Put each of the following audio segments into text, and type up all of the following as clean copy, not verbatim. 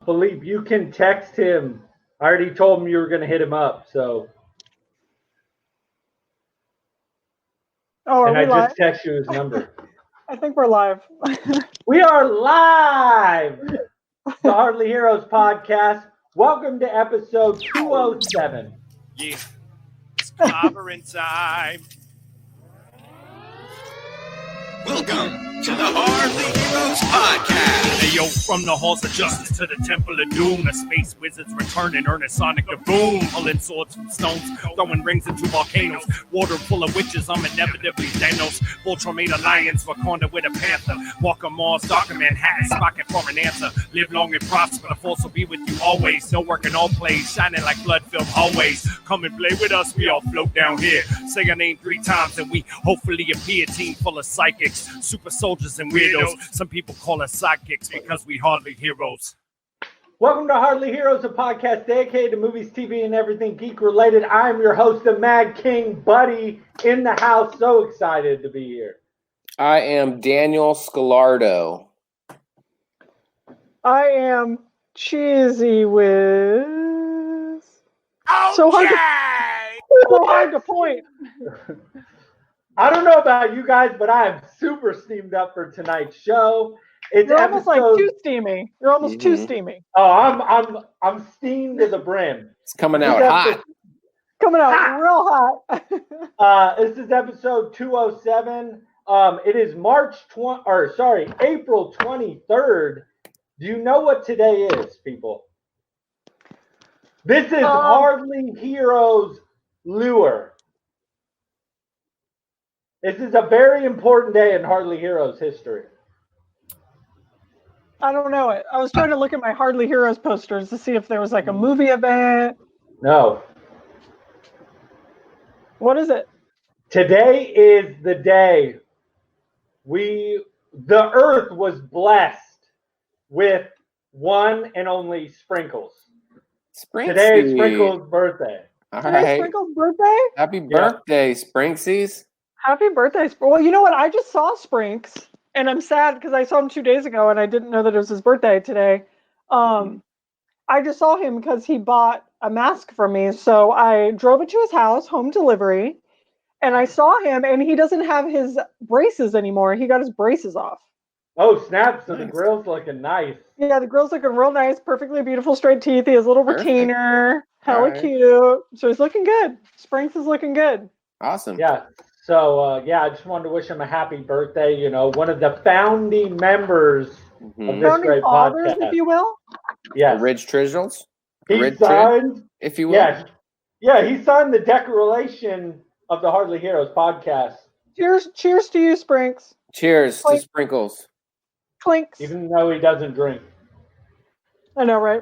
Philippe, you can text him. I already told him you were going to hit him up, so. Oh, and are we live? just text you his number. I think we're live. We are live! The Hardly Heroes podcast. Welcome to episode 207. Yeah, it's clobbering time. Welcome to the Hardly Heroes podcast. Hey yo, from the halls of justice to the temple of doom, the space wizards return in earnest sonic the boom, pulling swords from stones, throwing rings into volcanoes, water full of witches. I'm inevitably Thanos. Voltron made alliance, Wakanda with a panther. Walker Mars, darker Manhattan, spocking for an answer. Live long and prosper. The force will be with you always. No work in all plays, shining like blood-filled hallways. Come and play with us. We all float down here. Say our name 3 times and we hopefully appear. Team full of psychics. Super soldiers and weirdos. Some people call us sidekicks because we hardly heroes. Welcome to Hardly Heroes, a podcast dedicated to movies, TV, and everything geek-related. I'm your host, the Mad King, Buddy, in the house. So excited to be here. I am Daniel Scalardo. I am Cheesy Whiz. So hard to point. I don't know about you guys, but I am super steamed up for tonight's show. You're almost like too steamy. You're almost too steamy. Oh, I'm steamed to the brim. It's coming out hot. Coming out real hot. This is episode 207. It is April 23rd. Do you know what today is, people? This is Hardly Heroes Lure. This is a very important day in Hardly Heroes history. I don't know it. I was trying to look at my Hardly Heroes posters to see if there was like a movie event. No. What is it? Today is the day the earth was blessed with one and only Sprinkles. Today is Sprinkles' birthday. All Today's right. Sprinkles' birthday? Happy birthday, Sprinksies. Happy birthday. Well, you know what? I just saw Sprinks, and I'm sad because I saw him 2 days ago, and I didn't know that it was his birthday today. I just saw him because he bought a mask from me, so I drove it to his house, home delivery, and I saw him, and he doesn't have his braces anymore. He got his braces off. Oh, snap. So the grill's looking nice. Yeah, the grill's looking real nice, perfectly beautiful, straight teeth. He has a little retainer. Hella cute. So he's looking good. Sprinks is looking good. Awesome. Yeah. So, I just wanted to wish him a happy birthday. You know, one of the founding members of this great fathers, podcast. if you will. Yes. Ridge Trizzles. He signed, if you will. Yeah, he signed the declaration of the Hardly Heroes podcast. Cheers to you, Sprinks. Cheers to Sprinkles. Clinks. Even though he doesn't drink. I know, right?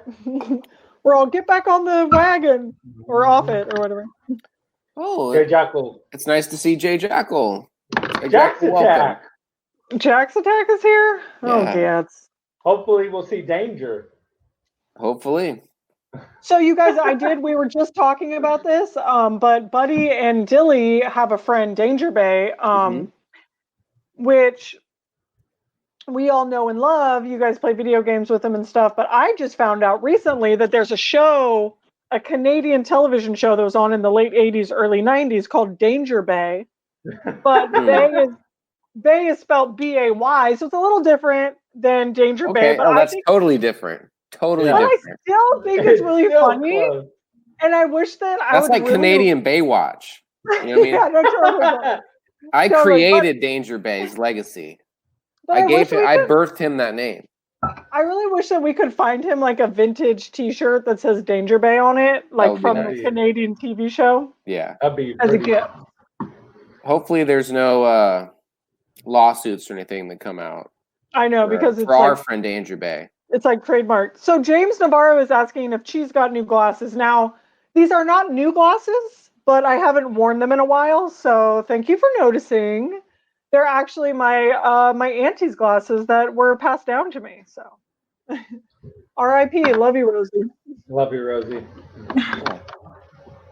We're all get back on the wagon or off it or whatever. Oh, Jay Jackal. It's nice to see Jay Jackal. Jack's Attack. Jack's Attack is here? Yeah. Oh, gats. Hopefully we'll see Danger. Hopefully. So you guys, we were just talking about this, but Buddy and Dilly have a friend, Danger Bay, which we all know and love. You guys play video games with them and stuff, but I just found out recently that there's a Canadian television show that was on in the late 80s, early 90s called Danger Bay. But Bay is spelled B-A-Y, so it's a little different than Danger Bay. But that's totally different. Totally different. I still think it's really funny. Close. And I wish that that's like Canadian Baywatch. You know what I mean? Yeah, no, totally. I created Danger Bay's legacy. I birthed him that name. I really wish that we could find him like a vintage T-shirt that says Danger Bay on it, like from the Canadian TV show. Yeah, that'd be as a gift. Hopefully, there's no lawsuits or anything that come out. I know because it's for our friend Danger Bay. It's like trademarked. So James Navarro is asking if Cheese got new glasses. Now, these are not new glasses, but I haven't worn them in a while. So thank you for noticing. They're actually my my auntie's glasses that were passed down to me. So, R.I.P. Love you, Rosie. Love you, Rosie.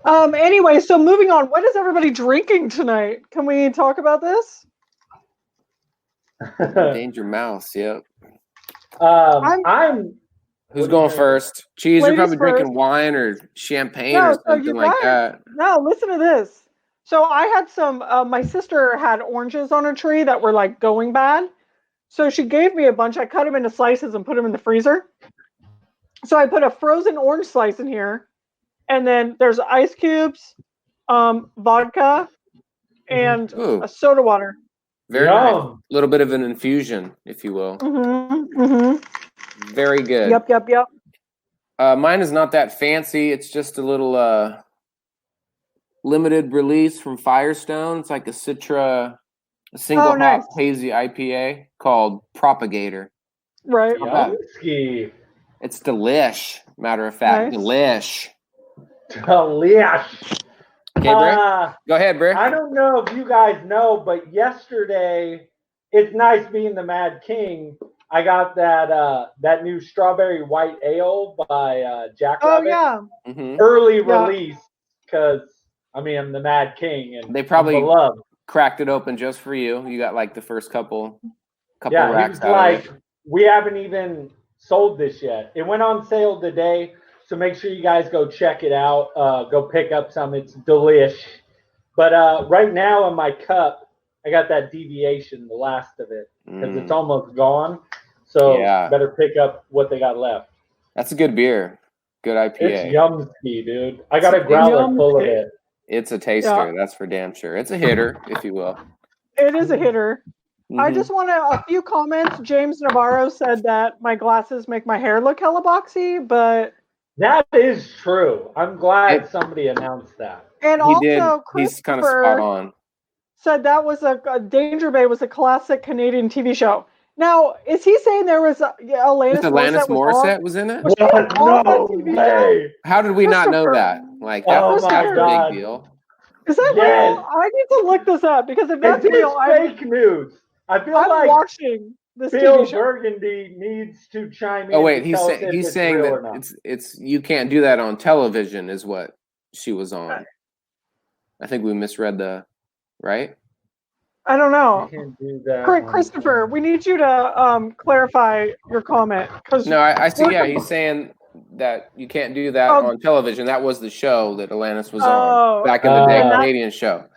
Anyway, so moving on. What is everybody drinking tonight? Can we talk about this? Danger Mouse. Yep. I'm Who's What are you going drinking? first? Cheese, you're Ladies probably drinking first. wine or champagne No, or so you something like guys, that. no, listen to this. So I had some, my sister had oranges on a tree that were like going bad. So she gave me a bunch. I cut them into slices and put them in the freezer. So I put a frozen orange slice in here. And then there's ice cubes, vodka, and Ooh, a soda water. very nice. Yum. A little bit of an infusion, if you will. Very good. Yep. Mine is not that fancy. It's just a little limited release from Firestone. It's like a single nice. hop hazy IPA called Propagator. Right. Yumski. It's delish. Matter of fact, Nice. delish. Delish. Okay, Bray. Go ahead, Bray. I don't know if you guys know, but yesterday, it's nice being the Mad King. I got that new strawberry white ale by Jack Rabbit. Oh yeah. Early release because I'm the Mad King and they probably I'm beloved. Cracked it open just for you. You got like the first couple Yeah, he racks was out like, of it. we haven't even sold this yet. It went on sale today, so make sure you guys go check it out. Go pick up some. It's delish. But right now in my cup, I got that deviation, the last of it, because it's almost gone. So better pick up what they got left. That's a good beer. Good IPA. It's yumski, dude. I got a growler full of it. It's a taster, that's for damn sure. It's a hitter, if you will. It is a hitter. I just want a few comments. James Navarro said that my glasses make my hair look hella boxy, but that is true. I'm glad somebody announced that. And he did. He's kind of spot on. Said that was a Danger Bay was a classic Canadian TV show. Now, is he saying there was Alanis Morissette was in it? What? No way. How did we not know that? Like that was a big deal. Is that real? I need to look this up because if that's real, fake news. I feel like watching this Bill TV show. Burgundy needs to chime in. Oh wait, he's saying that it's you can't do that on television is what she was on. I think we misread right? I don't know. You can't do that. Christopher, we need you to clarify your comment. No, I see. Yeah, he's saying that you can't do that on television. That was the show that Alanis was on back in the day, Canadian show.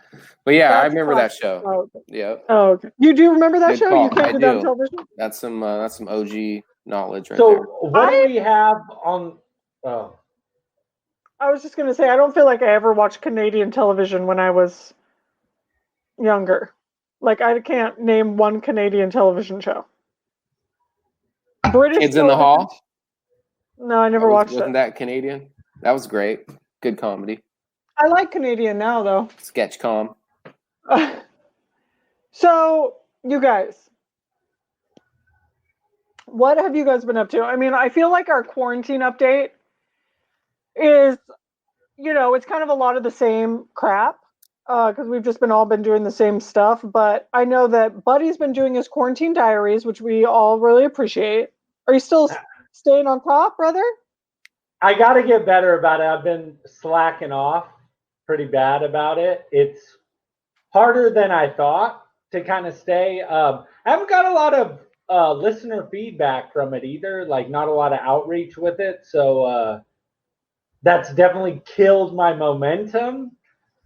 But yeah, I remember that show. Oh, yeah. Oh, okay. You do remember that Good show? call. You can't do that on television? That's some OG knowledge right there. So what do we have on? Oh. I was just gonna say I don't feel like I ever watched Canadian television when I was younger. Like I can't name one Canadian television show. British Kids in the Hall? No, I never watched it. Wasn't that Canadian? That was great. Good comedy. I like Canadian now though. Sketch com. So you guys, what have you guys been up to? I mean, I feel like our quarantine update is, it's kind of a lot of the same crap because we've just all been doing the same stuff. But I know that Buddy's been doing his quarantine diaries, which we all really appreciate. Are you still staying on top, brother? I got to get better about it. I've been slacking off pretty bad about it. It's harder than I thought to kind of stay. I haven't got a lot of listener feedback from it either, like not a lot of outreach with it. So that's definitely killed my momentum.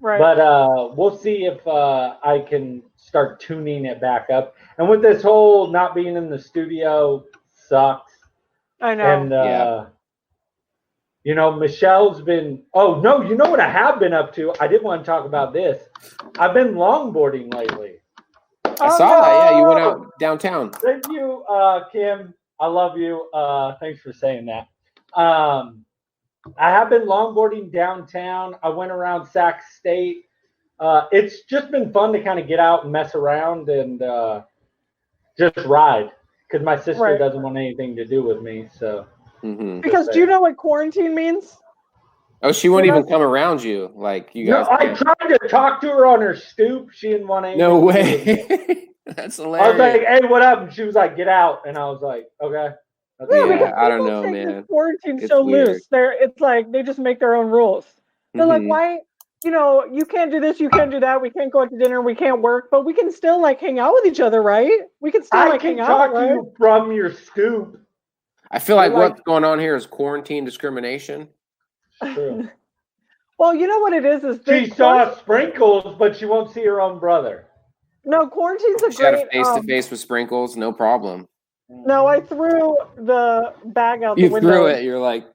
Right. But we'll see if I can start tuning it back up. And with this whole not being in the studio sucks. I know. And Michelle's been. Oh no, you know what I have been up to? I did want to talk about this. I've been longboarding lately. I saw that. Yeah, you went out downtown. Thank you, Kim. I love you. Thanks for saying that. I have been longboarding downtown. I went around Sac State. It's just been fun to kind of get out and mess around and just ride because my sister doesn't want anything to do with me. So. Mm-hmm. Because do you know what quarantine means? Oh, she won't even come around you, like you guys. No, I tried to talk to her on her stoop. She didn't want anything. No way. That's hilarious. I was like, "Hey, what up?" And she was like, "Get out." And I was like, "Okay." Yeah, I don't know, man. Quarantine's so loose. It's like they just make their own rules. They're like, why? You can't do this, you can't do that. We can't go out to dinner, we can't work, but we can still like hang out with each other, right? We can still hang out. I can talk to you from your stoop. I feel like what's going on here is quarantine discrimination. True. Well, you know what it is she saw Sprinkles, but she won't see her own brother. No, quarantine's a she great. Had a face-to-face with Sprinkles, no problem. No, I threw the bag out the window. You threw it. You're like,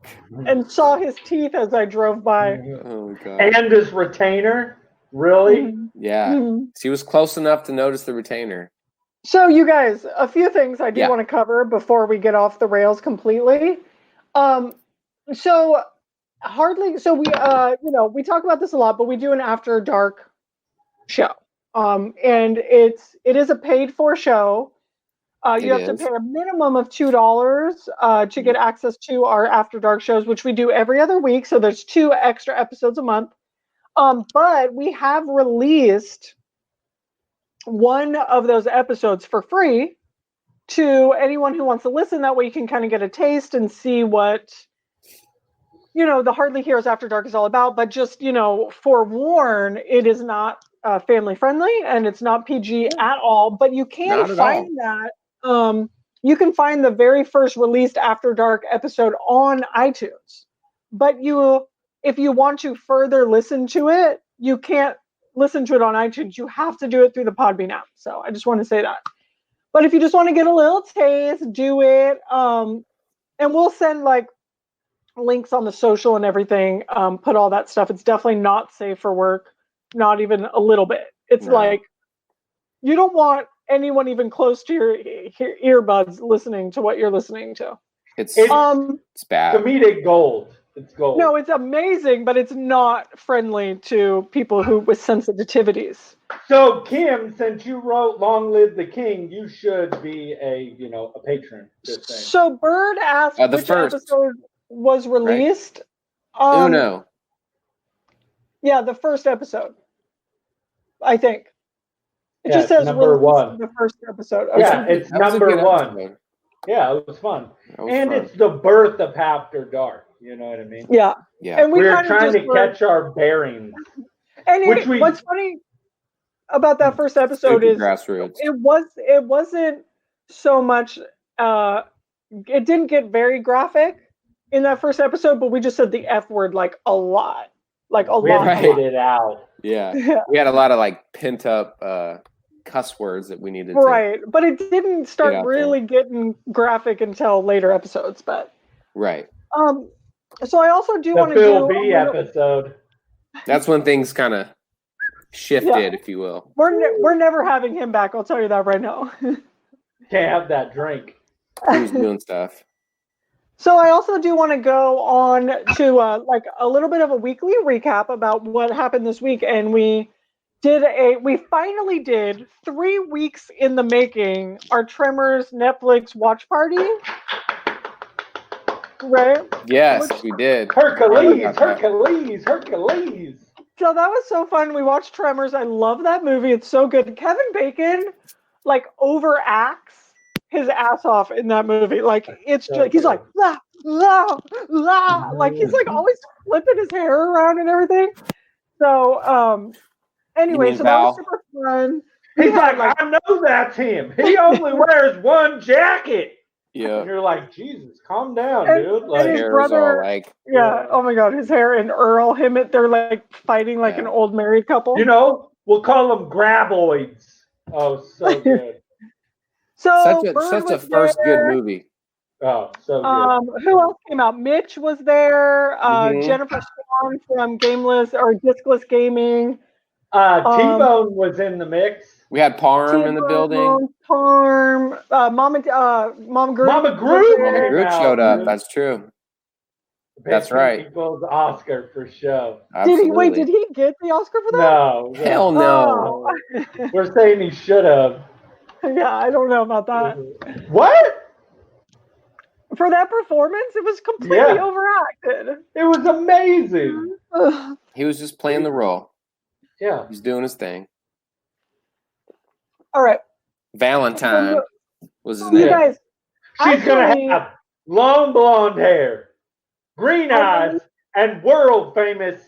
and saw his teeth as I drove by. Oh god! And his retainer, really? Mm-hmm. Yeah, she was close enough to notice the retainer. So, you guys, a few things I do want to cover before we get off the rails completely. So we we talk about this a lot, but we do an after dark show. And it is a paid for show. You have to pay a minimum of $2 to get access to our After Dark shows, which we do every other week. So there's 2 extra episodes a month. But we have released one of those episodes for free to anyone who wants to listen. That way you can kind of get a taste and see what, the Hardly Heroes After Dark is all about. But just, forewarn, it is not family friendly and it's not PG at all. But you can find that. You can find the very first released After Dark episode on iTunes, but if you want to further listen to it, you can't listen to it on iTunes. You have to do it through the Podbean app. So I just want to say that. But if you just want to get a little taste, do it. And we'll send links on the social and everything. Put all that stuff. It's definitely not safe for work. Not even a little bit. It's you don't want anyone even close to your earbuds listening to what you're listening to. It's bad. Comedic gold. It's gold. No, it's amazing, but it's not friendly to people with sensitivities. So, Kim, since you wrote "Long Live the King," you should be a patron. So, Bird asked which episode was released. Right. Uno. Yeah, the first episode. I think. It just says number 1. The first episode. Okay. Yeah, it's number 1. Yeah, it was fun. It's the birth of After Dark. You know what I mean? Yeah. And we're trying to catch our bearings. And what's funny about that first episode is grassroots. It wasn't so much. It didn't get very graphic in that first episode, but we just said the F word a lot, We had it out. Yeah, we had a lot of pent up cuss words that we needed. Right, but it didn't start really getting graphic until later episodes. But right. So I also do want to do the Phil B episode. That's when things kind of shifted, if you will. We're never having him back. I'll tell you that right now. Can't have that drink. He was doing stuff. So I also do want to go on to a little bit of a weekly recap about what happened this week, and we finally did 3 weeks in the making our Tremors Netflix watch party. Right? Yes, we did. Hercules. So that was so fun. We watched Tremors. I love that movie. It's so good. Kevin Bacon overacts his ass off in that movie. It's just he's la la la. He's always flipping his hair around and everything. So anyway, so that was super fun. He's I know that's him. He only wears one jacket. Yeah. And you're like, Jesus, calm down, dude. And his brother, oh my God, his hair and Earl, they're fighting an old married couple. We'll call them graboids. Oh, so good. So such a first good movie. Oh, so good. Who else came out? Mitch was there. Jennifer Swan from Discless Gaming. T-Bone was in the mix. We had Parm in the building. Parm, Mama Groot. Mama Groot showed up. That's true. That's right. People's Oscar for show. Did he get the Oscar for that? No. Hell no. Oh. We're saying he should have. Yeah, I don't know about that. What? For that performance, it was completely overacted. It was amazing. He was just playing the role. Yeah. He's doing his thing. All right. Valentine was his name. You guys, she's going to have long blonde hair, green eyes, and world famous.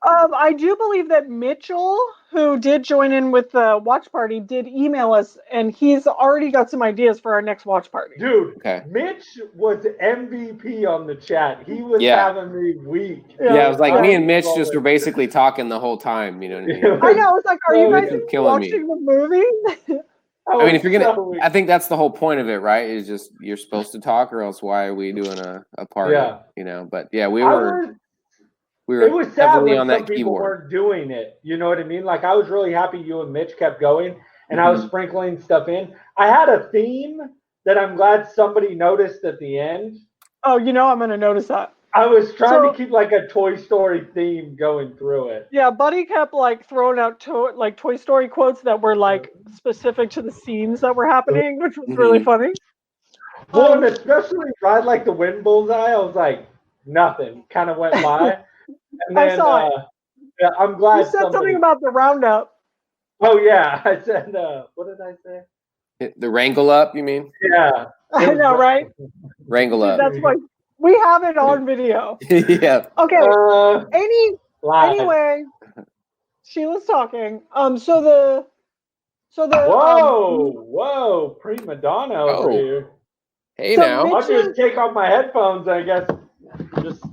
I do believe that Mitchell, who did join in with the watch party, did email us, and he's already got some ideas for our next watch party. Dude, Okay. Mitch was MVP on the chat. He was having me weak. Yeah, it was like me and Mitch just were basically talking the whole time. You know what I mean? I know. I was like, are you guys watching the movie? I mean, if you're gonna, I think that's the whole point of it, right? Is just you're supposed to talk, or else why are we doing a party? Yeah. You know. But yeah, we were it was sad heavily when on some that people keyboard. weren't doing it. You know what I mean? Like I was really happy you and Mitch kept going, and I was sprinkling stuff in. I had a theme that I'm glad somebody noticed at the end. Oh, you know I'm going to notice that. I was trying to keep like a Toy Story theme going through it. Yeah, Buddy kept like throwing out Toy Story quotes that were like specific to the scenes that were happening, which was really funny. Well, and especially Ride Like the Wind Bullseye, I was like, nothing. Kind of went by. And then, I saw it. Yeah, I'm glad you said something about the roundup. Oh, yeah. I said, what did I say? The wrangle up, you mean? Yeah. I know, right? Wrangle up. That's why we have it on video. Yeah. Okay. Anyway, Sheila's talking. So the whoa, prima donna over here. Hey, so now I'll just take off my headphones. I guess just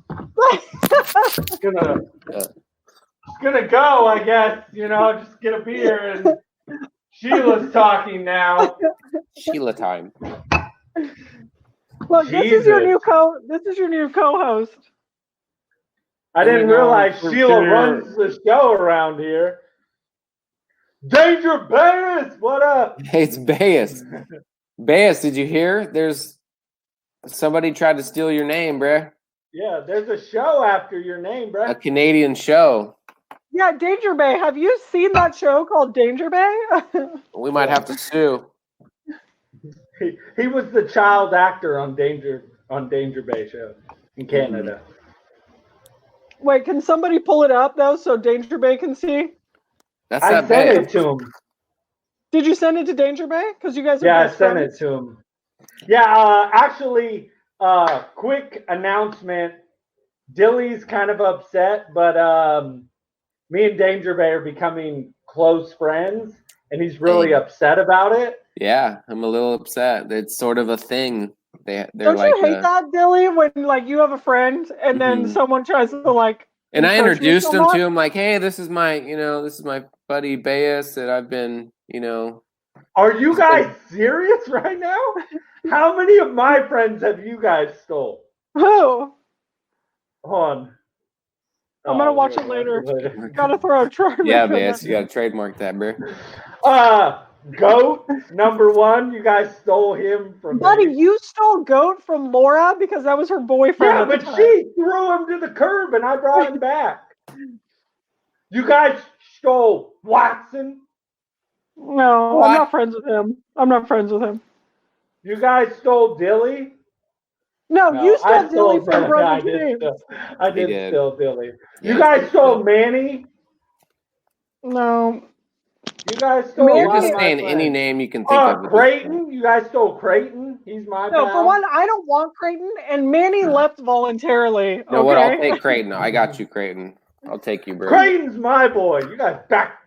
gonna go. I guess just get a beer and Sheila's talking now. Sheila time. Look, this is your new co-host. I didn't realize Sheila runs the show around here. Danger Bass, what up? Hey, it's Bass. Bass, did you hear? There's somebody tried to steal your name, bruh. Yeah, there's a show after your name, bruh. A Canadian show. Yeah, Danger Bay. Have you seen that show called Danger Bay? We might have to sue. He was the child actor on Danger Bay show in Canada. Wait, can somebody pull it up though so Danger Bay can see? I sent it to him. Did you send it to Danger Bay? Because you guys. Yeah, I sent it to him. Yeah, actually, quick announcement. Dilly's kind of upset, but me and Danger Bay are becoming close friends, and he's really upset about it. Yeah, I'm a little upset. It's sort of a thing. Don't you hate that, Dilly? When like you have a friend and then someone tries to like. And I introduced him to him like, hey, this is my buddy Bass that I've been, Are you guys serious right now? How many of my friends have you guys stole? Who? Hold on. I'm gonna watch it later. Gotta throw a trademark. Yeah, Bass, you gotta trademark that, bro. Goat #1. You guys stole him from Buddy, me. you stole Goat from Laura because that was her boyfriend. Yeah, but she threw him to the curb and I brought him back. You guys stole Watson. No, what? I'm not friends with him. You guys stole Dilly. No, you stole Dilly from I did steal Dilly. Yeah, you guys stole Manny. No. You guys stole. You're just saying any name you can think of. Creighton. You guys stole Creighton. He's my pal. For one, I don't want Creighton, and Manny left voluntarily. No, what? I'll take Creighton. I got you, Creighton. I'll take you, bro. Creighton's my boy. You guys back.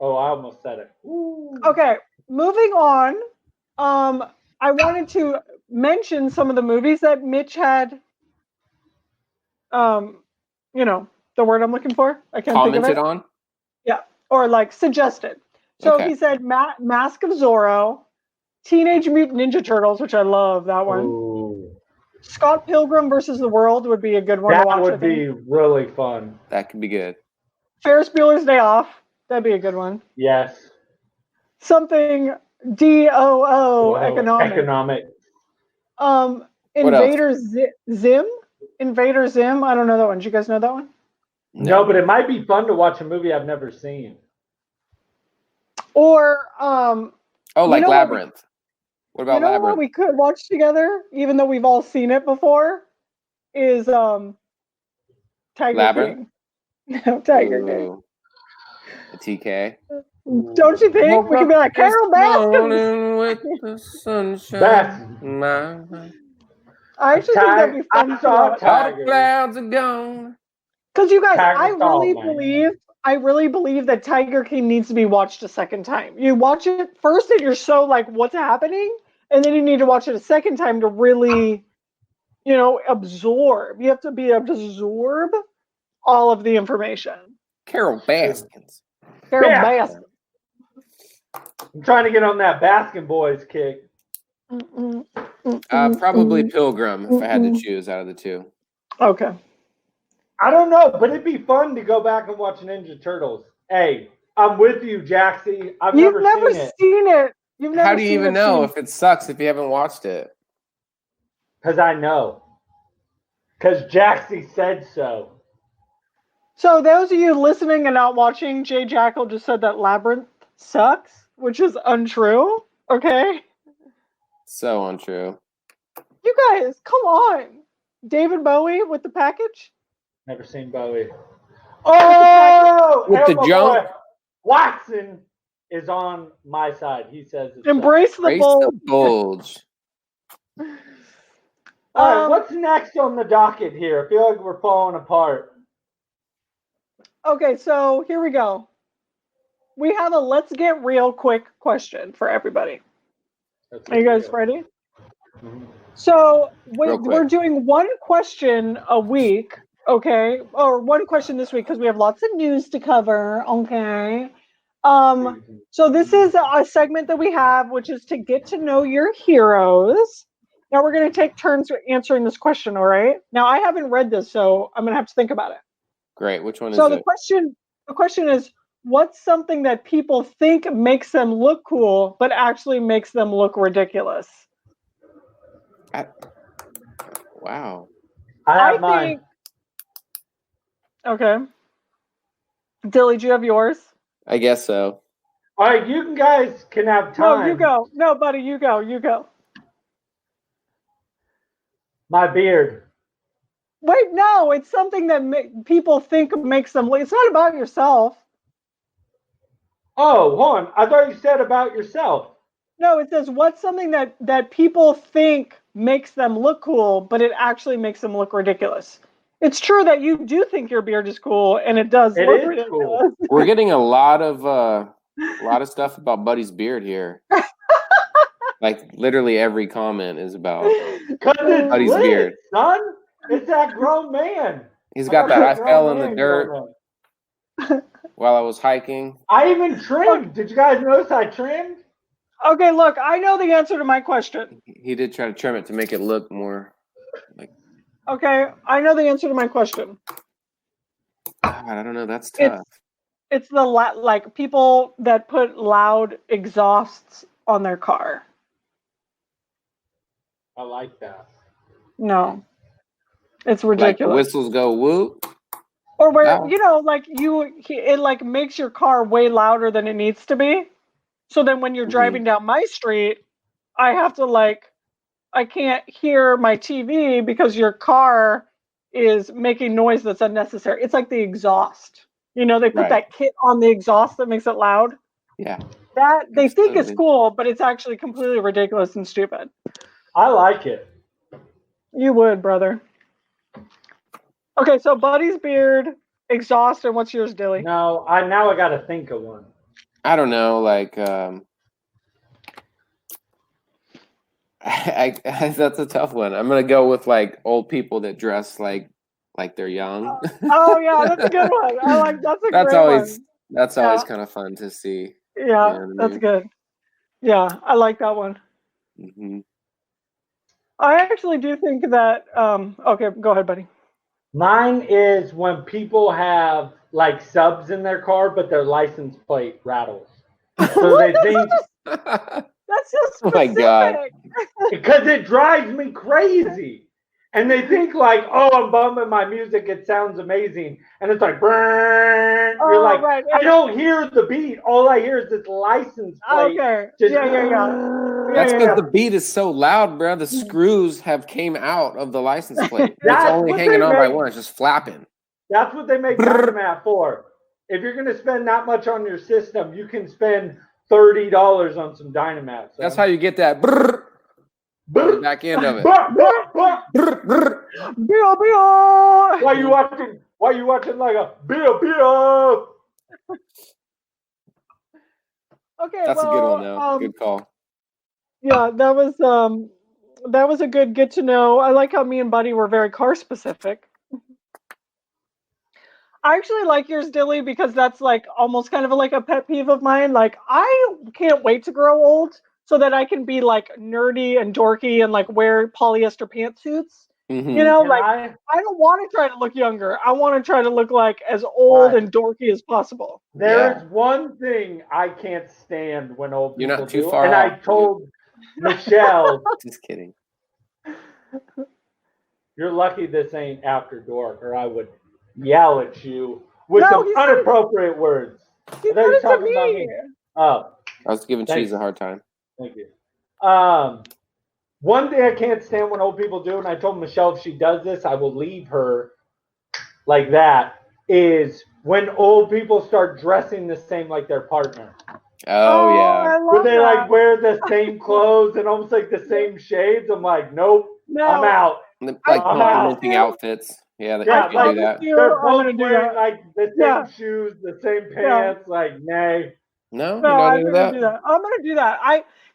Oh, I almost said it. Ooh. Okay, moving on. I wanted to mention some of the movies that Mitch had. The word I'm looking for. I can't think of it. Commented on. Yeah, or like suggested. So he said Mask of Zorro, Teenage Mutant Ninja Turtles, which I love that one. Ooh. Scott Pilgrim versus the World would be a good one to watch. That would be really fun. That could be good. Ferris Bueller's Day Off. That'd be a good one. Yes. Something DOO economic. Invader Zim. Invader Zim. I don't know that one. Do you guys know that one? No, but it might be fun to watch a movie I've never seen. Or Labyrinth. What about Labyrinth? What we could watch together, even though we've all seen it before, is Tiger Labyrinth? King. No, Tiger King. A TK. Don't you think? We could be like Carol Baskin. With the sunshine. I actually think that'd be fun. All the clouds are gone. Because you guys, Tiger I really believe that Tiger King needs to be watched a second time. You watch it first and you're so like, what's happening? And then you need to watch it a second time to really, absorb. You have to absorb all of the information. Carol Baskins. Baskins. I'm trying to get on that Baskin Boys kick. Probably Pilgrim if I had to choose out of the two. Okay. I don't know, but it'd be fun to go back and watch Ninja Turtles. Hey, I'm with you, Jaxie. You've never seen it. How do you even know if it sucks if you haven't watched it? Because I know. Because Jaxie said so. So those of you listening and not watching, Jay Jackal just said that Labyrinth sucks, which is untrue. Okay? So untrue. You guys, come on. David Bowie with the package? Never seen Bowie. Oh! With the jump? Watson is on my side. He says it's Embrace the bulge. All right, what's next on the docket here? I feel like we're falling apart. Okay, so here we go. We have a let's get real quick question for everybody. Are you guys ready? Mm-hmm. So we're doing one question a week, okay? Or one question this week because we have lots of news to cover, okay? So this is a segment that we have, which is to get to know your heroes. Now we're going to take turns answering this question, all right? Now I haven't read this, so I'm going to have to think about it. Great. Which one is it? So the question is, what's something that people think makes them look cool, but actually makes them look ridiculous? Wow. I have mine. Okay. Dilly, do you have yours? I guess so. All right, you guys can have time. No, you go. No, buddy, you go. You go. My beard. Wait, no, it's something that people think makes them look. It's not about yourself. Oh, hold on. I thought you said about yourself. No, it says what's something that people think makes them look cool, but it actually makes them look ridiculous. It's true that you do think your beard is cool, and it does look ridiculous. Cool. We're getting a lot of stuff about Buddy's beard here. Like literally every comment is about Buddy's beard. Son, it's that grown man. He's got that. I fell in the dirt while I was hiking. I even trimmed. Did you guys notice I trimmed? Okay, look, I know the answer to my question. He did try to trim it to make it look more like. Okay, I know the answer to my question. God, I don't know. That's tough. It's the like people that put loud exhausts on their car. I like that. No, it's ridiculous. Like whistles go whoop. Or where it like makes your car way louder than it needs to be. So then when you're driving down my street, I have to I can't hear my TV because your car is making noise that's unnecessary. It's like the exhaust. They put that kit on the exhaust that makes it loud. Yeah. That they think is cool, but it's actually completely ridiculous and stupid. I like it. You would, brother. Okay, so Buddy's beard, exhaust, and what's yours, Dilly? No, I got to think of one. I don't know, that's a tough one. I'm gonna go with old people that dress like they're young. Oh yeah, that's a good one. That's always kind of fun to see. Yeah, that's good. Yeah, I like that one. Mm-hmm. I actually do think that. Okay, go ahead, buddy. Mine is when people have subs in their car, but their license plate rattles. So they think. That's so specific. Oh my God. Because it drives me crazy. And they think I'm bumping my music. It sounds amazing. And it's like, brrr. You're right. I don't hear the beat. All I hear is this license plate. Okay. Just, yeah. That's because the beat is so loud, bro. The screws have came out of the license plate. It's only hanging on by one. It's just flapping. That's what they make Dynamat for. If you're going to spend that much on your system, you can spend $30 on some Dynamat. So. That's how you get that back end of it. While you watching Why are you watching like a beer? Okay, That's a good one though. Good call. Yeah, that was a good get to know. I like how me and Buddy were very car specific. I actually like yours, Dilly, because that's like almost kind of like a pet peeve of mine. Like, I can't wait to grow old so that I can be like nerdy and dorky and like wear polyester pantsuits. Mm-hmm. You know, like I don't want to try to look younger. I want to try to look like as old and dorky as possible. There's one thing I can't stand when old people You're not too do, far and off. I told Michelle. Just kidding. You're lucky this ain't after dark, or I would yell at you with some inappropriate words. He said it to me. Oh, I was giving Cheese a hard time. Thank you. One thing I can't stand when old people do, and I told Michelle if she does this, I will leave her like that, is when old people start dressing the same like their partner. Oh yeah. Where they like wear the same clothes and almost like the same shades. I'm like, nope, I'm out. Like complimenting outfits. Yeah, they do that. They're both wearing like the same shoes, the same pants. Like, nay. No, you're not into that? I'm gonna do that.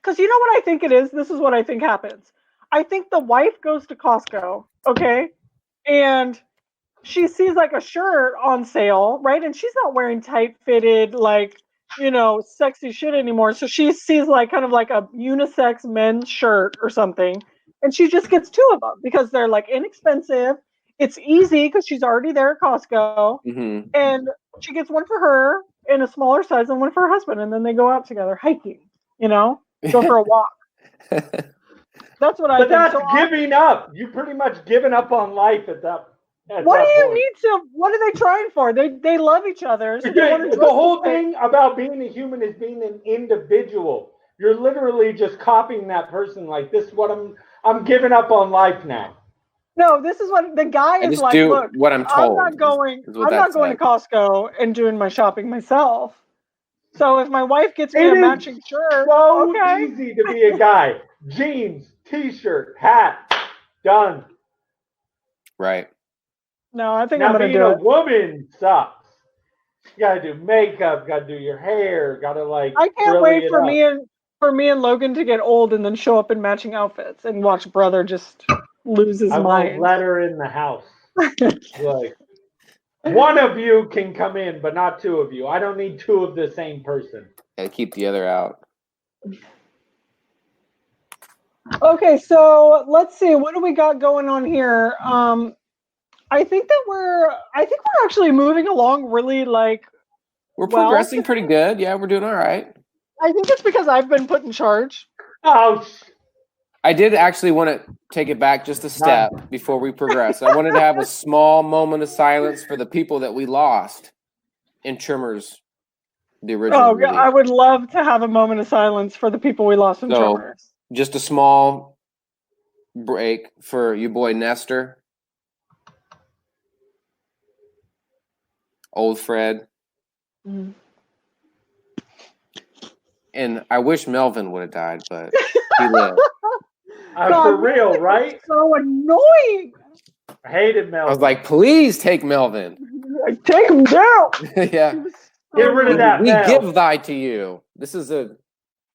Because you know what I think it is? This is what I think happens. I think the wife goes to Costco, okay? And she sees like a shirt on sale, right? And she's not wearing tight fitted, like, sexy shit anymore. So she sees like kind of like a unisex men's shirt or something. And she just gets 2 of them because they're like inexpensive. It's easy because she's already there at Costco. Mm-hmm. And she gets one for her in a smaller size and one for her husband. And then they go out together hiking, go for a walk. That's what I think. But that's giving up. You pretty much given up on life at that point. What are they trying for? They love each other. So the whole thing about being a human is being an individual. You're literally just copying that person. Like, this is what I'm giving up on life now. No, this is what the guy is like. Look, what I'm told. I'm not going to Costco and doing my shopping myself. So if my wife gets me a matching shirt, so easy to be a guy. Jeans, t-shirt, hat, done. Right. No, I think I'm going to do it. Being a woman sucks. You got to do makeup, got to do your hair, got to like. I can't wait for me and Logan to get old and then show up in matching outfits and watch brother just lose his mind. I won't let her in the house. Like, one of you can come in, but not 2 of you. I don't need 2 of the same person. And keep the other out. Okay, so let's see. What do we got going on here? I think we're actually moving along really like. We're progressing pretty good. Yeah, we're doing all right. I think it's because I've been put in charge. Oh. I did actually want to take it back just a step before we progress. I wanted to have a small moment of silence for the people that we lost in Tremors, the original movie. I would love to have a moment of silence for the people we lost in Tremors. Just a small break for you boy Nestor, old Fred. Mm-hmm. And I wish Melvin would have died, but he lived. For real, right? So annoying. I hated Melvin. I was like, please take Melvin. Take him down. Yeah. Get rid of that. We give thy to you. This is a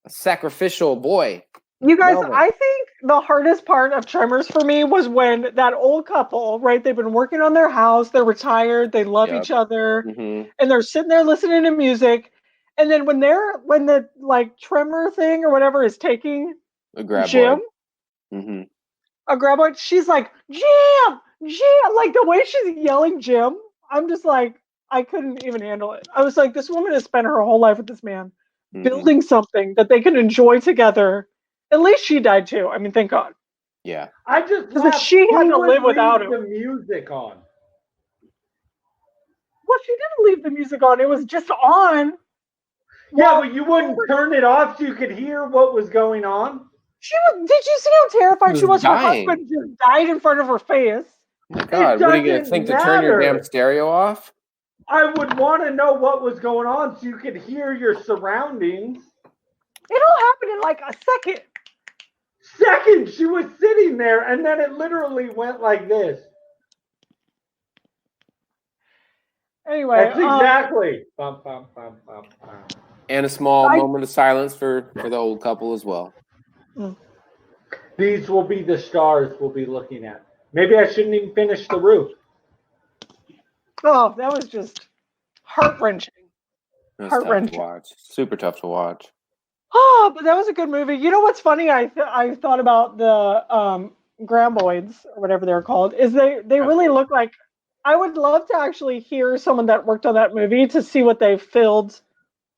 sacrificial boy. You guys, Melvin. I think the hardest part of Tremors for me was when that old couple, right? They've been working on their house. They're retired. They love each other. Mm-hmm. And they're sitting there listening to music. And then when the like tremor thing or whatever is taking a grab Jim, mm-hmm. a grab, she's like, Jim, like the way she's yelling Jim, I'm just like, I couldn't even handle it. I was like, this woman has spent her whole life with this man, building something that they can enjoy together. At least she died too. I mean, thank God. Yeah. I just because she had to live without him. The music on. Well, she didn't leave the music on. It was just on. Yeah, but you wouldn't turn it off so you could hear what was going on? Did you see how terrified she was? Her husband just died in front of her face. Oh my God, what are you going to think to turn your damn stereo off? I would want to know what was going on so you could hear your surroundings. It all happened in like a second. She was sitting there, and then it literally went like this. Anyway, That's exactly. Bum, bum, bum, bum, bum. And a small moment of silence for the old couple as well. These will be the stars we'll be looking at. Maybe I shouldn't even finish the roof. oh, that was just heart-wrenching. That's tough to Heart-wrenching. watch. Super tough to watch. Oh, but that was a good movie. You know what's funny? I thought about the Graboids or whatever they're called. Is they really look like? I would love to actually hear someone that worked on that movie to see what they filled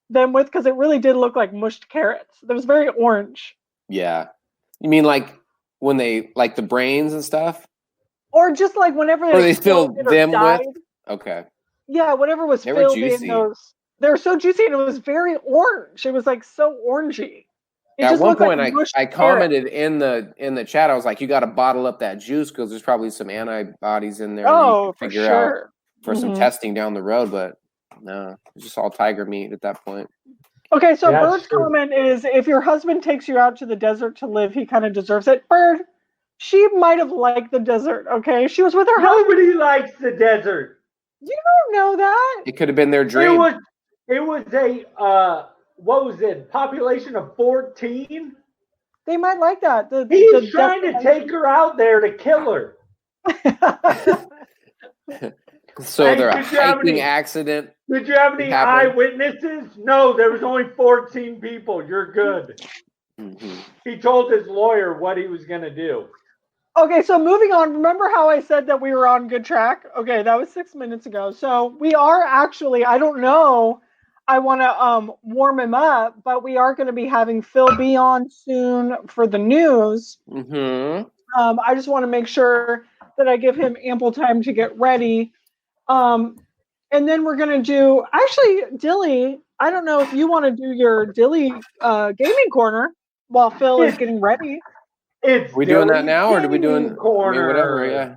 them with, because it really did look like mushed carrots. It was very orange. Yeah. You mean like when they like the brains and stuff? Or just like whenever Or they filled filled it or them died. with? Okay. Yeah, whatever was They were filled in juicy. those. They were so juicy, and it was very orange. It was like so orangey. It At just one looked point, like mushed I carrot. commented in the chat. I was like, "You got to bottle up that juice because there's probably some antibodies in there that you Oh, can for figure out sure. for some Mhm. testing down the road." But no, it's just all tiger meat at that point. Okay, so Yeah, Bird's it's true. comment is, if your husband takes you out to the desert to live, he kind of deserves it. Bird, she might have liked the desert, okay? She was with her husband. Nobody likes the desert. You don't know that. It could have been their dream. It was a what was it? Population of 14. They might like that. He's trying to take her out there to kill her. So Hey, they're a did you have hiking any- accident. Did you have any It happened. eyewitnesses? No, there was only 14 people. You're good. Mhm. He told his lawyer what he was going to do. Okay, so moving on. Remember how I said that we were on good track? Okay, that was 6 minutes ago. So we are actually, I don't know, I want to warm him up, but we are going to be having Phil be on soon for the news. Mhm. I just want to make sure that I give him ample time to get ready. And then we're going to do, actually, Dilly, I don't know if you want to do your Dilly gaming corner while Phil is getting ready. It's We doing that Dilly's now, or are we doing? Gaming Corner. I mean, whatever. Yeah.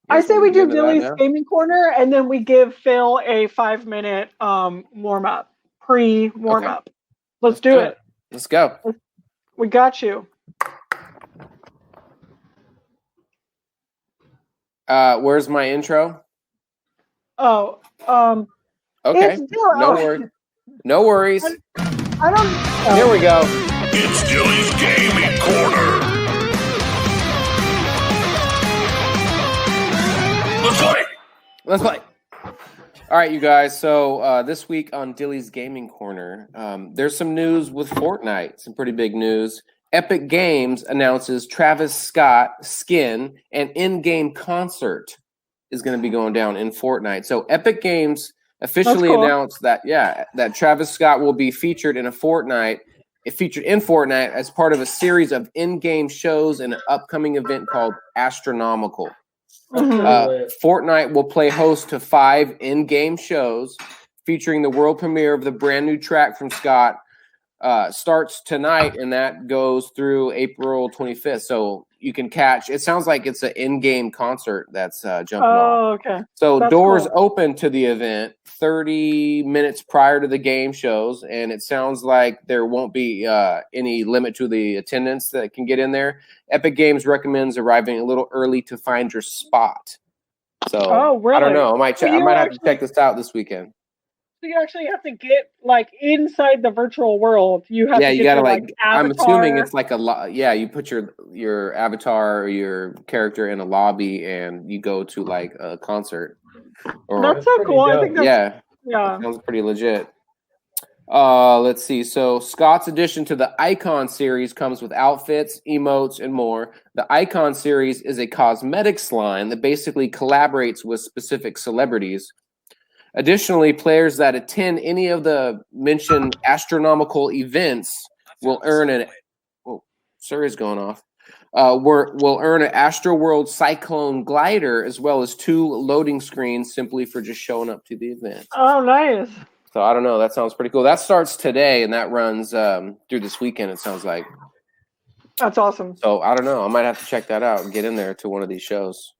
I say we do Get into that Dilly's now? gaming corner, and then we give Phil a 5-minute warm up, pre-warm up. Let's do it. Let's go. We got you. Where's my intro? Oh, Okay. it's Dilly. No worries. No worries. I don't. There we go. It's Dilly's Gaming Corner. Let's play. Let's play. All right, you guys. So this week on Dilly's Gaming Corner, there's some news with Fortnite. Some pretty big news. Epic Games announces Travis Scott skin and in-game concert is going to be going down in Fortnite. So Epic Games officially announced that that Travis Scott will be featured in Fortnite as part of a series of in-game shows and an upcoming event called Astronomical. Fortnite will play host to 5 in-game shows featuring the world premiere of the brand new track from Scott. Starts tonight, and that goes through April 25th. So you can catch. It sounds like it's an in-game concert that's jumping off. Oh, okay. So That's doors cool. open to the event 30 minutes prior to the game shows, and it sounds like there won't be any limit to the attendance that can get in there. Epic Games recommends arriving a little early to find your spot. So Oh, really? I don't know. I might So you have to check this out this weekend. So you actually have to get like inside the virtual world. You have to You get gotta your, like. avatar. I'm assuming it's like you put your avatar or your character in a lobby, and you go to like a concert. Or That's so cool. I think that's yeah, sounds pretty legit. Let's see. So Scott's addition to the Icon series comes with outfits, emotes, and more. The Icon series is a cosmetics line that basically collaborates with specific celebrities. Additionally, players that attend any of the mentioned astronomical events will earn an Siri's going off. Will earn an Astroworld Cyclone glider as well as 2 loading screens simply for just showing up to the event. Oh, nice. So I don't know. That sounds pretty cool. That starts today and that runs through this weekend. It sounds like. That's awesome. So I don't know. I might have to check that out and get in there to one of these shows.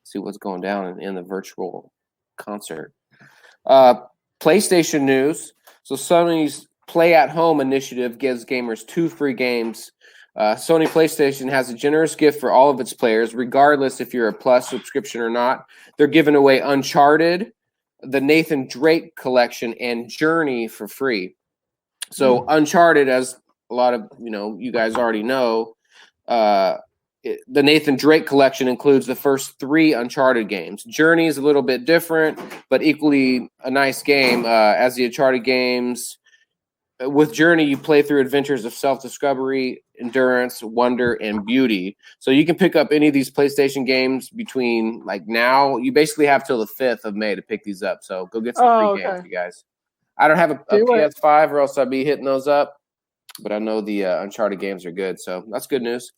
See what's going down in the virtual concert. PlayStation news. So Sony's Play at Home initiative gives gamers 2 free games. Sony PlayStation has a generous gift for all of its players, regardless if you're a Plus subscription or not. They're giving away Uncharted, the Nathan Drake collection and Journey for free. So Uncharted, as a lot of you guys already know, the Nathan Drake collection includes the first 3 Uncharted games. Journey is a little bit different, but equally a nice game as the Uncharted games. With Journey, you play through adventures of self-discovery, endurance, wonder, and beauty. So you can pick up any of these PlayStation games between now. You basically have till the 5th of May to pick these up. So go get some free games, you guys. I don't have a PS5 or else I'd be hitting those up. But I know the Uncharted games are good. So that's good news.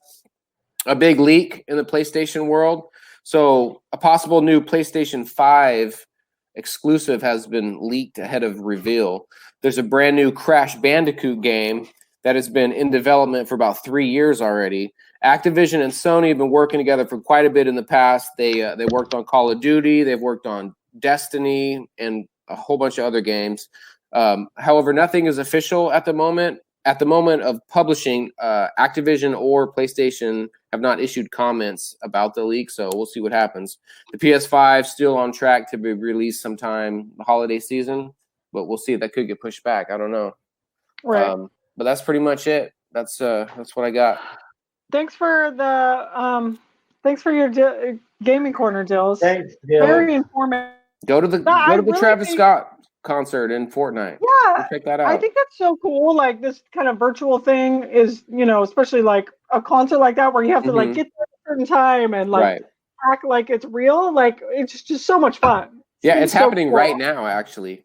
A big leak in the PlayStation world. So a possible new PlayStation 5 exclusive has been leaked ahead of reveal. There's a brand new Crash Bandicoot game that has been in development for about 3 years already. Activision and Sony have been working together for quite a bit in the past. They worked on Call of Duty. They've worked on Destiny and a whole bunch of other games. However, nothing is official at the moment. At the moment of publishing, Activision or PlayStation have not issued comments about the leak, so we'll see what happens. The PS5 still on track to be released sometime the holiday season, but we'll see. That could get pushed back. I don't know. Right. But that's pretty much it. That's what I got. Thanks for your gaming corner, Dills. Thanks, Dilly. Very informative. Go to the Travis Scott concert in Fortnite. Yeah, check that out. I think that's so cool. Like this kind of virtual thing is, especially like a concert like that where you have to like get there at a certain time and like act like it's real. Like it's just so much fun. It's happening right now, actually.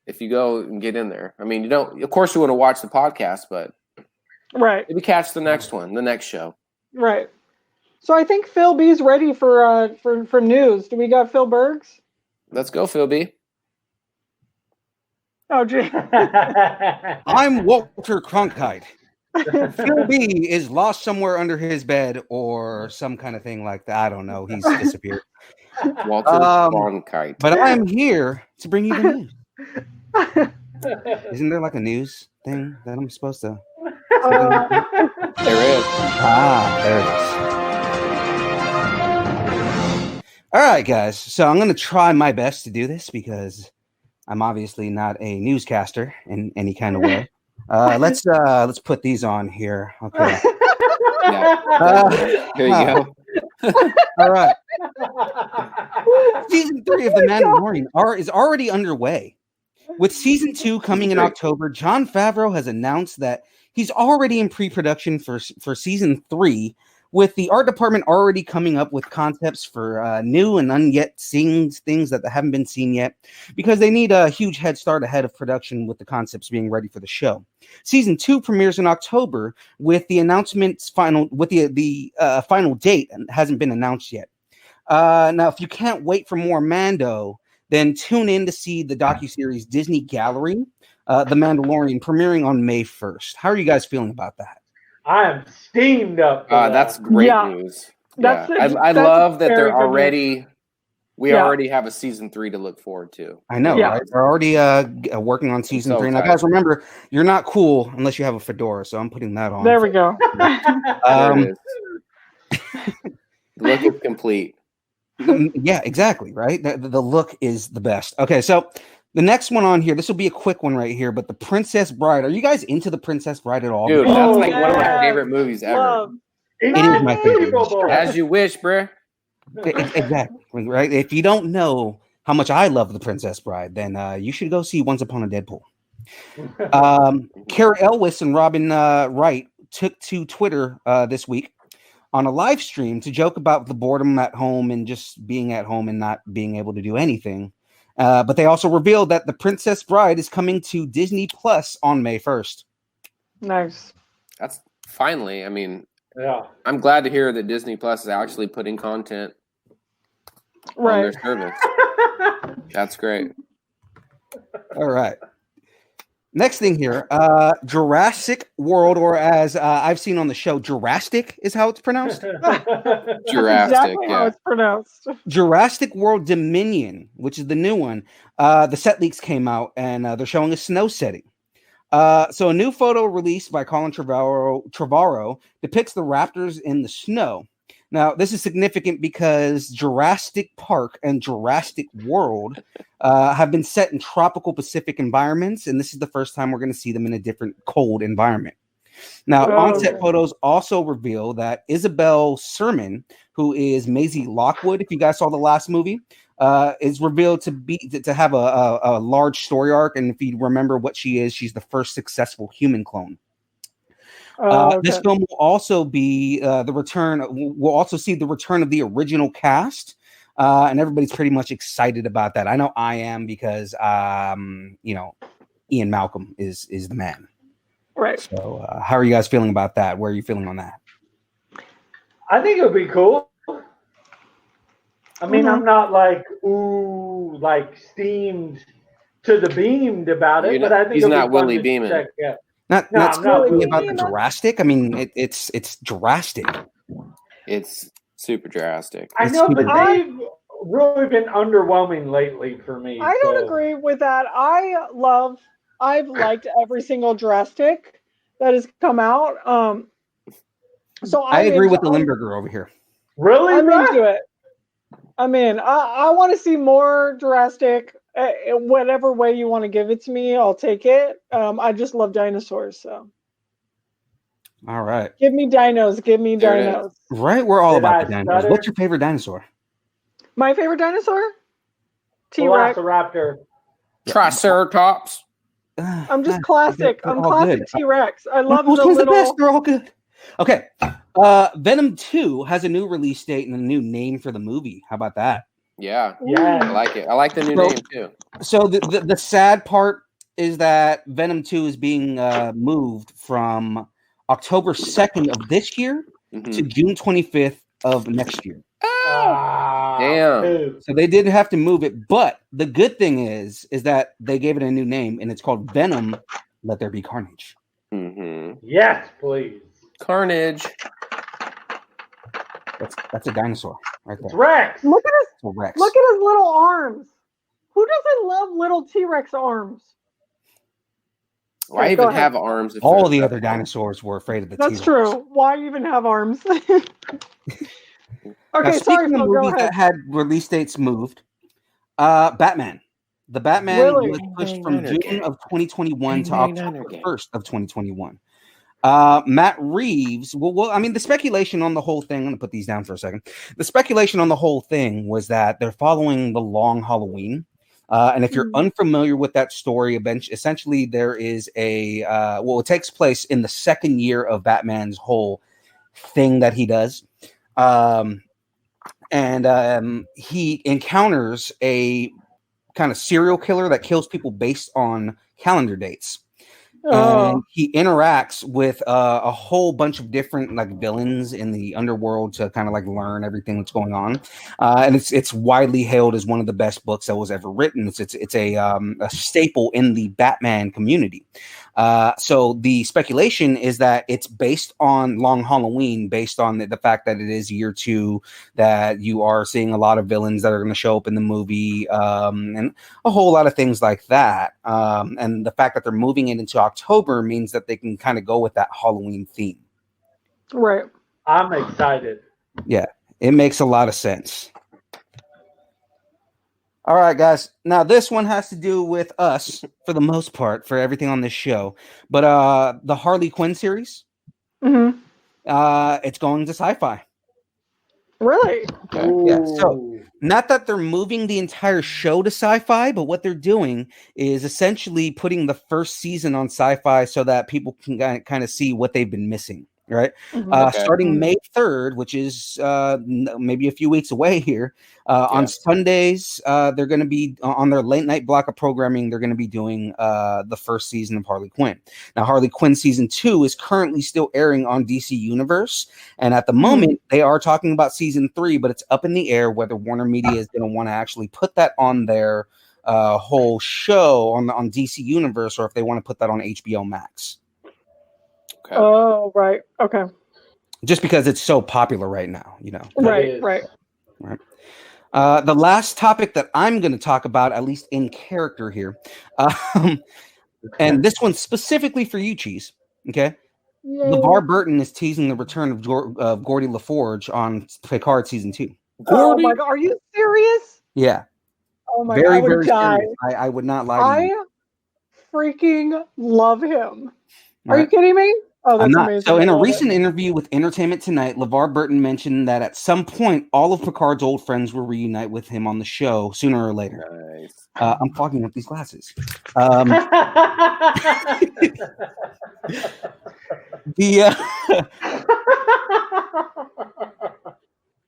If you go and get in there. I mean, of course you want to watch the podcast, but maybe catch the next one, the next show. Right. So I think Phil B's ready for news. Do we got Phil Bergs? Let's go, Phil B. Oh, gee. I'm Walter Cronkite. Phil B is lost somewhere under his bed or some kind of thing like that. I don't know. He's disappeared. Walter Cronkite. But I'm here to bring you the news. Isn't there like a news thing that I'm supposed to? There is. There it is. All right, guys. So I'm going to try my best to do this because I'm obviously not a newscaster in any kind of way. Let's put these on here. Okay. Here you go. All right. Season 3 of The Mandalorian is already underway. With season 2 coming in October, Jon Favreau has announced that he's already in pre-production for season 3, with the art department already coming up with concepts for new and unyet seen things that haven't been seen yet, because they need a huge head start ahead of production with the concepts being ready for the show. Season 2 premieres in October, with the announcement's final date hasn't been announced yet. Now, if you can't wait for more Mando, then tune in to see the docuseries Disney Gallery, The Mandalorian, premiering on May 1st. How are you guys feeling about that? I am steamed up. That's great news. I love that they're already. We already have a season 3 to look forward to. I know, right? They're already working on season 3. Now, guys, remember, you're not cool unless you have a fedora, so I'm putting that on. There we go. There it is. The look is complete. Yeah, exactly, right? The look is the best. Okay, so the next one on here, this will be a quick one right here, but The Princess Bride. Are you guys into The Princess Bride at all? Dude, that's like one of my favorite movies ever. It is my favorite. As you wish, bruh. Exactly, right? If you don't know how much I love The Princess Bride, then you should go see Once Upon a Deadpool. Carrie Elwes and Robin Wright took to Twitter this week on a live stream to joke about the boredom at home and just being at home and not being able to do anything. But they also revealed that The Princess Bride is coming to Disney Plus on May 1st. Nice. That's finally, I mean, I'm glad to hear that Disney Plus is actually putting content on their service. That's great. All right. Next thing here, Jurassic World, or as I've seen on the show, Jurassic is how it's pronounced. Jurassic, exactly how it's pronounced. Jurassic World Dominion, which is the new one. The set leaks came out, and they're showing a snow setting. So a new photo released by Colin Trevorrow depicts the raptors in the snow. Now, this is significant because Jurassic Park and Jurassic World have been set in tropical Pacific environments, and this is the first time we're going to see them in a different cold environment. Now, on-set photos also reveal that Isabel Sermon, who is Maisie Lockwood, if you guys saw the last movie, is revealed to have a large story arc. And if you remember what she is, she's the first successful human clone. This film will also be the return. We'll also see the return of the original cast, and everybody's pretty much excited about that. I know I am because Ian Malcolm is the man. Right. So, how are you guys feeling about that? Where are you feeling on that? I think it would be cool. I mean, I'm not like steamed to the beamed about it, but I think he's not Willie beaming. Yeah. Not really about the drastic. I mean, it's drastic. It's super drastic. I know, but they've really been underwhelming lately for me. I don't agree with that. I've liked every single drastic that has come out. So I agree with the Limburger over here. Really? I'm into it. I mean, I want to see more drastic. Whatever way you want to give it to me, I'll take it. I just love dinosaurs, so. All right. Give me dinos. Give me dinos. Right, we're all about the dinos. What's your favorite dinosaur? My favorite dinosaur? T-Rex. Velociraptor. Triceratops. I'm just classic. I'm classic T-Rex. I love the little. The best? They're all good. Okay. Venom 2 has a new release date and a new name for the movie. How about that? Yeah. I like it. I like the new name too. So the sad part is that Venom 2 is being moved from October 2nd of this year to June 25th of next year. Damn. So they did have to move it, but the good thing is that they gave it a new name, and it's called Venom: Let There Be Carnage. Yes, please. Carnage. That's a dinosaur right there. It's Rex. Look at his Rex. Look at his little arms. Who doesn't love little T-Rex arms? Why even have arms? All the other dinosaurs were afraid of the T-Rex. That's true. Why even have arms? Okay, now, sorry, Phil, go movies ahead. that had release dates moved. Batman. The Batman was pushed from June of 2021 to October 1st of 2021. Matt Reeves. Well, I mean, the speculation on the whole thing. I'm going to put these down for a second. The speculation on the whole thing was that they're following the Long Halloween. And if you're unfamiliar with that story, essentially there is it takes place in the second year of Batman's whole thing that he does. And he encounters a kind of serial killer that kills people based on calendar dates. And he interacts with a whole bunch of different like villains in the underworld to kind of like learn everything that's going on. And it's widely hailed as one of the best books that was ever written. It's a staple in the Batman community. So the speculation is that it's based on Long Halloween, based on the fact that it is year 2, that you are seeing a lot of villains that are going to show up in the movie, and a whole lot of things like that. And the fact that they're moving it into October means that they can kind of go with that Halloween theme. Right. I'm excited. Yeah, it makes a lot of sense. All right, guys. Now, this one has to do with us for the most part, for everything on this show. But the Harley Quinn series, it's going to Sci-Fi. Really? Okay. Yeah. So, not that they're moving the entire show to Sci-Fi, but what they're doing is essentially putting the first season on Sci-Fi so that people can kind of see what they've been missing. Right. Starting May 3rd, which is maybe a few weeks away here, on Sundays, they're going to be on their late night block of programming. They're going to be doing the first season of Harley Quinn. Now, Harley Quinn season 2 is currently still airing on DC Universe. And at the moment, they are talking about season 3, but it's up in the air whether Warner Media is going to want to actually put that on their whole show on DC Universe, or if they want to put that on HBO Max. Okay. Oh, right. Okay. Just because it's so popular right now, you know. Right. The last topic that I'm going to talk about, at least in character here, and this one's specifically for you, Cheese. Okay. LeVar Burton is teasing the return of Geordie LaForge on Picard season 2. Oh my god, are you serious? Yeah. Oh my Very, god, I would very die. serious. I would not lie to you. I freaking love him. Are you Right. kidding me? Oh, I'm that's not. amazing. So, in I a love recent it. interview with Entertainment Tonight, LeVar Burton mentioned that at some point, all of Picard's old friends will reunite with him on the show sooner or later. Nice. I'm fogging up these glasses.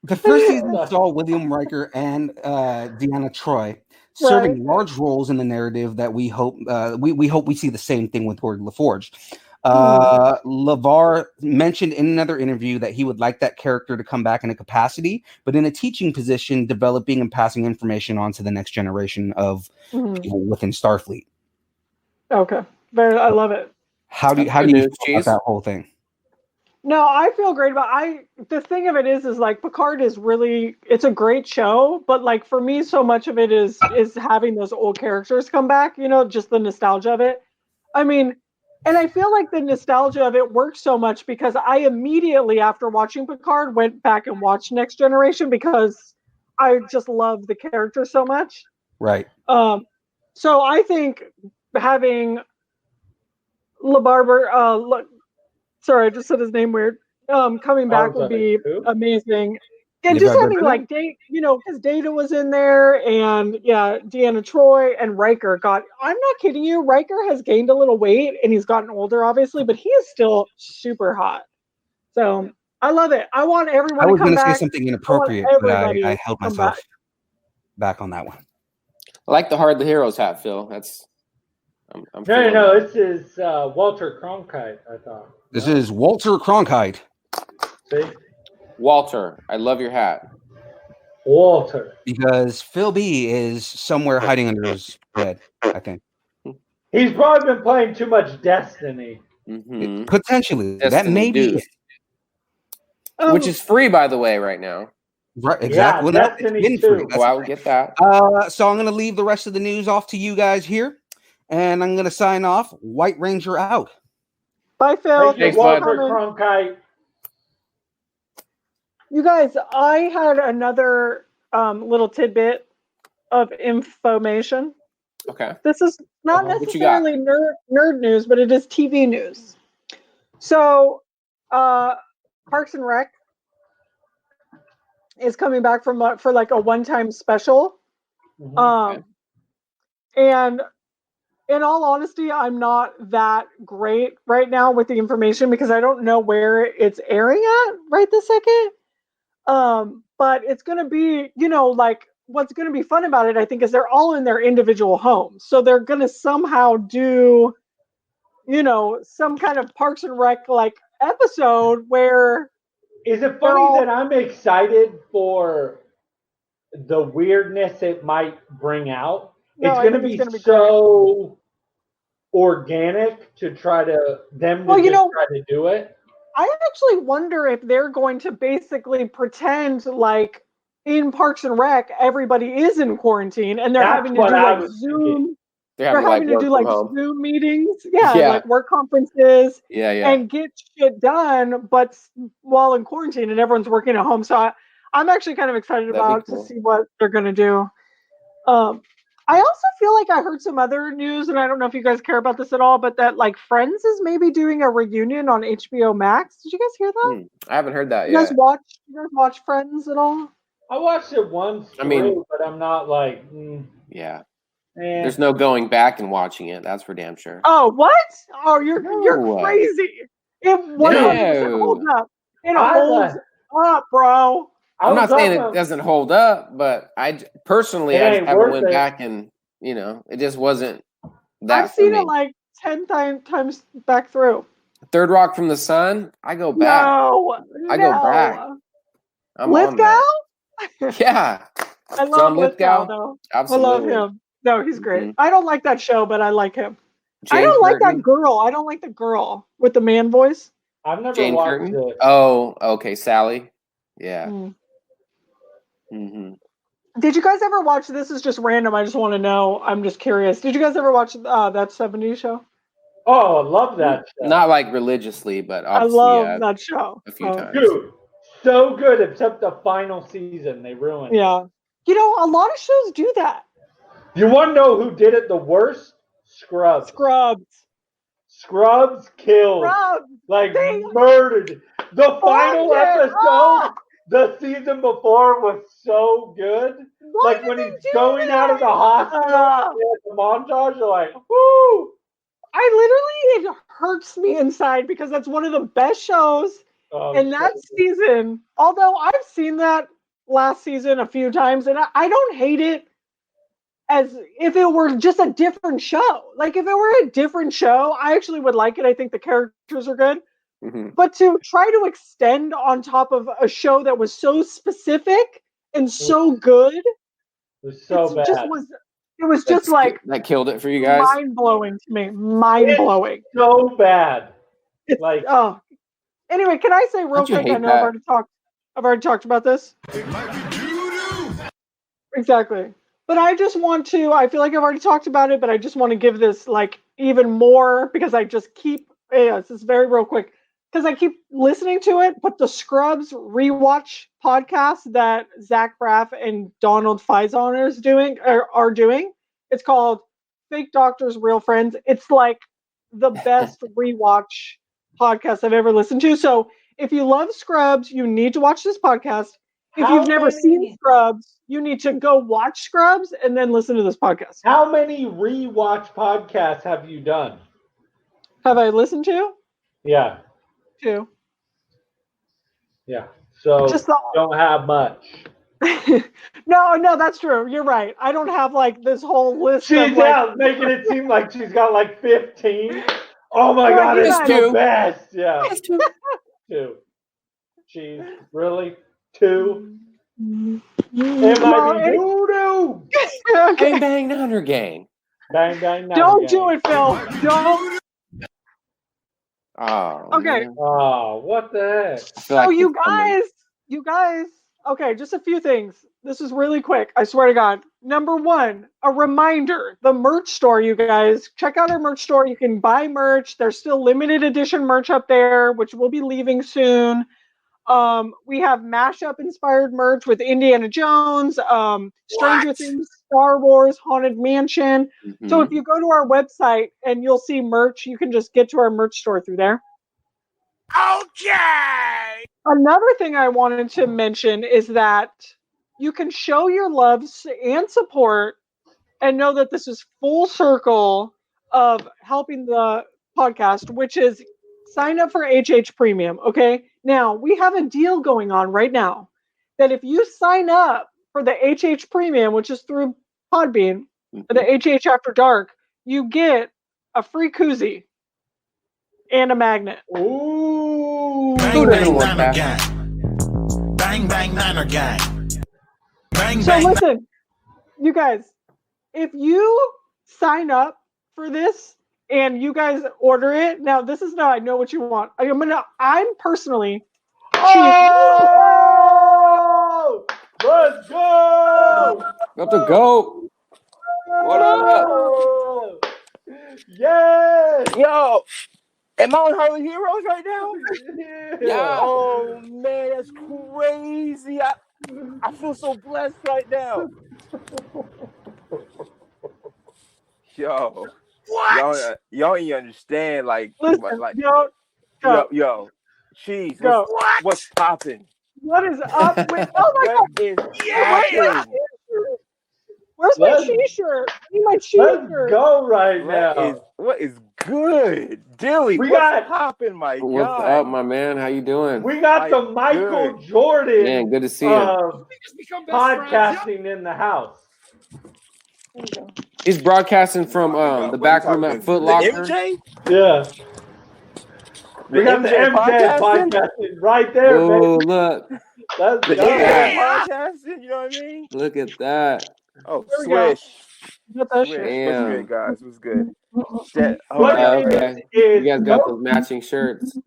The first season saw William Riker and Deanna Troi serving large roles in the narrative that we hope we see the same thing with Geordie LaForge. LeVar mentioned in another interview that he would like that character to come back in a capacity, but in a teaching position, developing and passing information on to the next generation of people within Starfleet. Okay, I love it. How do you feel about that whole thing? No, I feel great about the thing of it is like Picard is really, it's a great show, but like for me, so much of it is having those old characters come back, you know, just the nostalgia of it. I mean, and I feel like the nostalgia of it works so much because I immediately after watching Picard went back and watched Next Generation because I just love the character so much. Right. So I think having LeBarber, sorry, I just said his name weird. Coming back would be amazing. And just having like because Data was in there, and Deanna Troi and Riker I'm not kidding you, Riker has gained a little weight and he's gotten older, obviously, but he is still super hot. So I love it. I want everyone to come back. I was going to say something inappropriate, but I held myself back on that one. I like the Hardly Heroes hat, Phil. No, this is Walter Cronkite, I thought. This is Walter Cronkite. See? Walter, I love your hat. Walter. Because Phil B is somewhere hiding under his bed, I think. He's probably been playing too much Destiny. Mm-hmm. Potentially. Destiny that may be it. Which is free, by the way, right now. Right, exactly. Yeah, Destiny too. Go out and get that. So I'm going to leave the rest of the news off to you guys here. And I'm going to sign off. White Ranger out. Bye, Phil. Thanks, Walter Cronkite. You guys, I had another little tidbit of information. Okay. This is not necessarily nerd news, but it is TV news. So, Parks and Rec is coming back for like a one-time special. Okay. And in all honesty, I'm not that great right now with the information because I don't know where it's airing at right this second. But it's going to be, like what's going to be fun about it, I think, is they're all in their individual homes. So they're going to somehow do, some kind of Parks and Rec like episode where. Is it funny that I'm excited for the weirdness it might bring out? No, it's going to be so organic to try to try to do it. I actually wonder if they're going to basically pretend like in Parks and Rec everybody is in quarantine and they're having to do like Zoom. They're having to do like Zoom meetings, like work conferences, and get shit done, but while in quarantine and everyone's working at home. So I'm actually kind of excited to see what they're going to do. I also feel like I heard some other news, and I don't know if you guys care about this at all, but that like Friends is maybe doing a reunion on HBO Max. Did you guys hear that? I haven't heard that yet. You guys watch Friends at all? I watched it once, but I'm not like. Yeah. There's no going back and watching it. That's for damn sure. Oh, what? Oh, you're crazy. It 100% holds up. It holds up, bro. I'm not saying it doesn't hold up, but I just haven't went back and, it just wasn't that. I've seen it like 10 times back through. Third Rock from the Sun, I go back. I go back. Lithgow? Yeah. I love Lithgow, though. Absolutely. I love him. No, he's great. Mm-hmm. I don't like that show, but I like him. Jane I don't Curtin. like that girl. I don't like the girl with the man voice. I've never Jane watched Curtin? it. Oh, okay. Sally. Yeah. Mm-hmm. Did you guys ever watch, this is just random, I just want to know, I'm just curious. Did you guys ever watch That 70s Show? Oh, I love that show. Not like religiously, but I obviously, love that show. a few times. Dude, so good, except the final season. They ruined it. Yeah. You know, a lot of shows do that. You want to know who did it the worst? Scrubs. Scrubs killed. Like, murdered. The final episode, the season before, was so good. Like, when he's going out of the hospital, the montage, you're like, whoo! It hurts me inside because that's one of the best shows. And that season, although I've seen that last season a few times, and I don't hate it as if it were just a different show. Like, if it were a different show, I actually would like it. I think the characters are good. Mm-hmm. But to try to extend on top of a show that was so specific and so good, it was so bad. It was just like that killed it for you guys. Mind blowing to me. Mind blowing. So bad. It's like Anyway, can I say real quick? I know I've already talked about this. Exactly. But I just want to. I feel like I've already talked about it, but I just want to give this like even more because I just keep. This is very real quick because I keep listening to it. But the Scrubs rewatch podcast that Zach Braff and Donald Faison are doing. It's called Fake Doctors, Real Friends. It's like the best rewatch podcast I've ever listened to. So if you love Scrubs, you need to watch this podcast. If you've never seen Scrubs, you need to go watch Scrubs and then listen to this podcast. How many rewatch podcasts have you done? Have I listened to? Yeah. 2. Yeah. So don't have much. No, that's true. You're right. I don't have like this whole list. She's making it seem like she's got like 15. Oh my God, it's the best. Yeah. It's 2. 2. Jeez, really? 2? It might be doo-doo. Bang Bang Niner Gang. Bang Bang Niner Don't Gang. do it, Phil. Don't. Oh. Okay. Man. Oh, what the heck? So you guys. Okay, just a few things. This is really quick. I swear to God. Number 1, a reminder. The merch store, you guys. Check out our merch store. You can buy merch. There's still limited edition merch up there, which will be leaving soon. We have mashup inspired merch with Indiana Jones, Stranger Things, Star Wars, Haunted Mansion. Mm-hmm. So if you go to our website and you'll see merch, you can just get to our merch store through there. Okay. Another thing I wanted to mention is that you can show your love and support and know that this is full circle of helping the podcast, which is sign up for HH Premium. Okay. Now we have a deal going on right now that if you sign up for the HH Premium, which is through Podbean, the HH After Dark, you get a free koozie and a magnet. Ooh. Bang Bang Niner Gang. Bang Bang Niner Gang. Bang So Bang. listen, you guys, if you sign up for this and you guys order it, now this is now I know what you want. I'm personally. Oh! Let's go! Got to go. What up? Yes! Yo, am I on Harley Heroes right now? Yeah. Oh man, that's crazy. I feel so blessed right now. Yo. What? Y'all ain't understand, like, Listen, like yo, Cheese, go. what's popping? What is up with? Oh my God! What is Yeah. happening? Where's my T-shirt? I need my T-shirt. Let's go right now. What is good? Dilly, We what's got- popping, my What's God? up, my man? How you doing? We got the Michael Jordan Man, good to see you. podcasting in the house. He's broadcasting from the back room at Foot Locker. The MJ? Yeah. We got the MJ MJ podcasting right there, Oh, baby. look. Let's The go. MJ podcasting, you know what I mean? Look at that. Oh, There we go. swish. Get that Swish. shit. Damn. What's good, guys? What's good? What Okay. it is You guys got those matching shirts.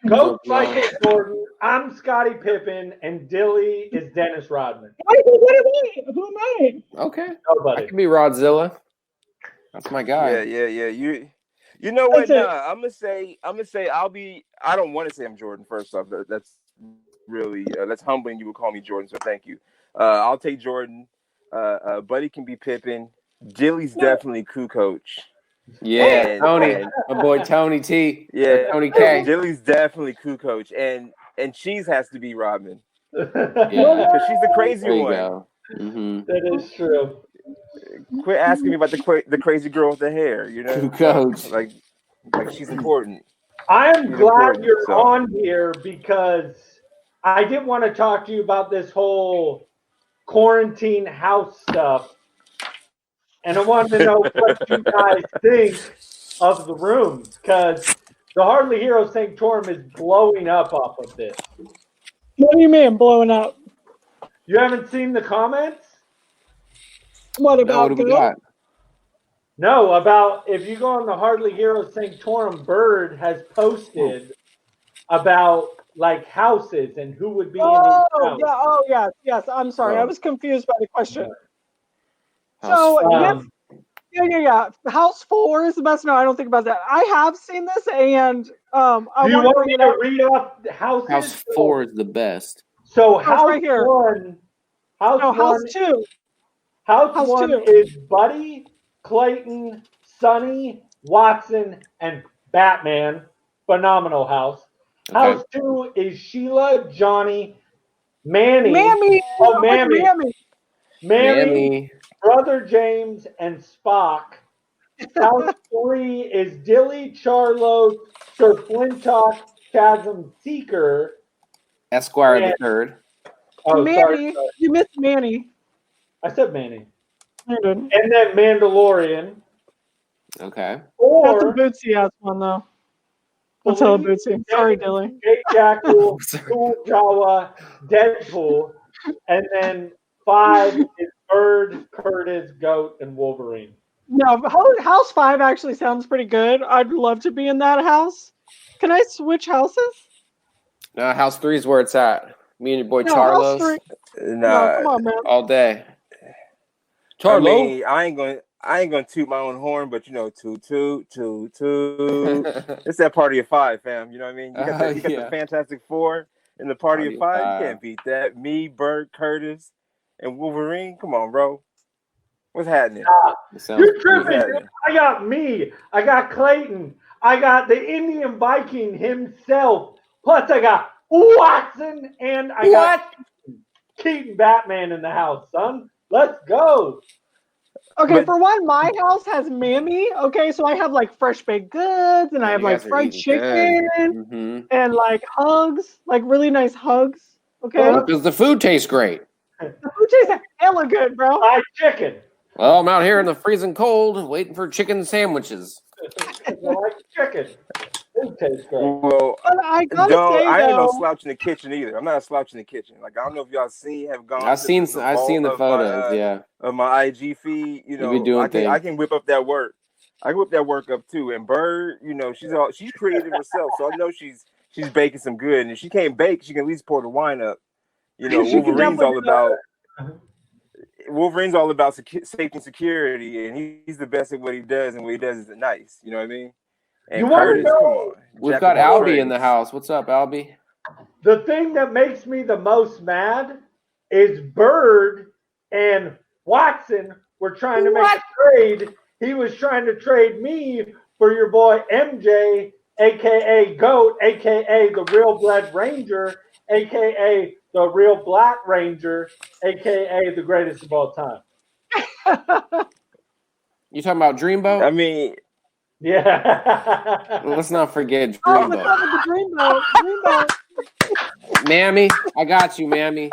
Coach Michael Jordan. I'm Scottie Pippen, and Dilly is Dennis Rodman. What am I? Who am I? Okay. I Nobody. can be Rodzilla. That's my guy. Yeah. You know what? That's it. Nah, I'm gonna say I'll be. I don't want to say I'm Jordan. First off, that's really that's humbling. You would call me Jordan, so thank you. I'll take Jordan. Buddy can be Pippen. Dilly's definitely Coach. Yeah, Tony, my boy Tony T. Yeah, Tony K. Dilly's definitely Coach, and Cheese has to be Rodman Yeah, because she's the crazy there you one. go. Mm-hmm. That is true. Quit asking me about the crazy girl with the hair. You know, Coach. like she's important. I'm She's glad important, you're so. on here because I did want to talk to you about this whole quarantine house stuff. And I wanted to know what you guys think of the rooms because the Hardly Heroes Sanctorum is blowing up off of this. What do you mean blowing up? You haven't seen the comments? What Now, about what do we Bill? got? No, about if you go on the Hardly Heroes Sanctorum, Bird has posted about like houses and who would be in each Oh, house. yeah. Oh, yes. Yes. I'm sorry. I Oh. was confused by the question. House So, Um, yeah. House 4 is the best. No, I don't think about that. I have seen this, and I Do you want to want bring me it to up. read off the houses? House 4 is the best. So it's house right here. 1, house No, House 1, 2. house House 1 2. is Buddy, Clayton, Sonny, Watson, and Batman. Phenomenal house. Okay. House 2 is Sheila, Johnny, Manny. Mammy. Oh, Mammy. Mammy. Mammy, Brother James, and Spock. House 3 is Dilly, Charlo, Sir Flintock, Chasm Seeker. Esquire Yeah. the Third. Oh, Manny. sorry. You missed Manny. I said Manny. You didn't. And then Mandalorian. Okay. That's a Or Bootsy ass one, though. That's hella Police, Bootsy. Sorry, Dilly. Jay Jackal, Sorry. Cool Jawa, Deadpool. And then 5 is Bird, Curtis, Goat, and Wolverine. No, House 5 actually sounds pretty good. I'd love to be in that house. Can I switch houses? No, House 3 is where it's at. Me and your boy No, House 3. Charlos No, come on, man. all day. I Charlo. mean, I ain't gonna toot my own horn, but you know, toot. It's that party of 5, fam. You know what I mean? You got the Fantastic Four in the party of 5. You can't beat that. Me, Bert, Curtis, and Wolverine. Come on, bro. What's happening? You're tripping. I got me. I got Clayton. I got the Indian Viking himself. Plus, I got Watson and I got Keaton Batman in the house, son. Let's go. Okay, for one, my house has Mammy. Okay, so I have like fresh baked goods and I have like fried chicken and like hugs, like really nice hugs. Okay. Because the food tastes great. The food tastes hella good, bro. Fried chicken. Well, I'm out here in the freezing cold waiting for chicken sandwiches. I like chicken. It tastes great. Well, I gotta say, I ain't no though, slouch in the kitchen either. I'm not a slouch in the kitchen. Like I don't know if y'all have gone. I've seen the photos, of my IG feed. You know, be doing I can whip up that work. I can whip that work up too. And Bird, you know, she's creative herself, so I know she's baking some good. And if she can't bake, she can at least pour the wine up. You know, Wolverine's all about safety and security, and he's the best at what he does, and what he does is nice. You know what I mean? And Curtis, come on. We've got Albie in the house. What's up, Albie? The thing that makes me the most mad is Bird and Watson were trying to make a trade. He was trying to trade me for your boy MJ, a.k.a. GOAT, a.k.a. the Real Blood Ranger, a.k.a. the Real Black Ranger, a.k.a. the greatest of all time. You talking about Dreamboat? I mean... Yeah. Let's not forget oh, Dreamboat. what's up with the Dreamboat? Mammy, I got you, Mammy.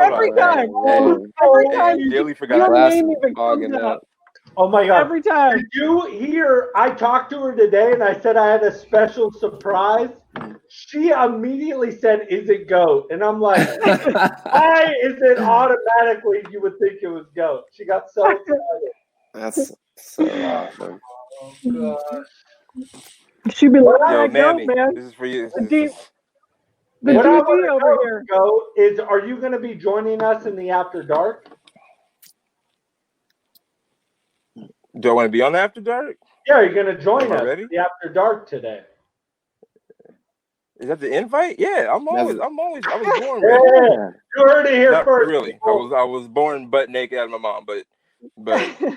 Every time Dilly forgot your name even comes up. Oh my God. Every time. Did you hear? I talked to her today and I said I had a special surprise. She immediately said, "Is it GOAT?" And I'm like, why is it automatically you would think it was GOAT? She got so excited. That's so awesome. Oh, gosh. She'd be like, Yo, "I Mammy, man. this is for you. The What I DD want over to here. know is, are you going to be joining us in the After Dark? Do I want to be on the After Dark? Yeah, you're going to join Am I us ready? in the After Dark today. Is that the invite? Yeah, I was born Yeah, ready. you heard it here Not first. really. I was born butt naked out of my mom, but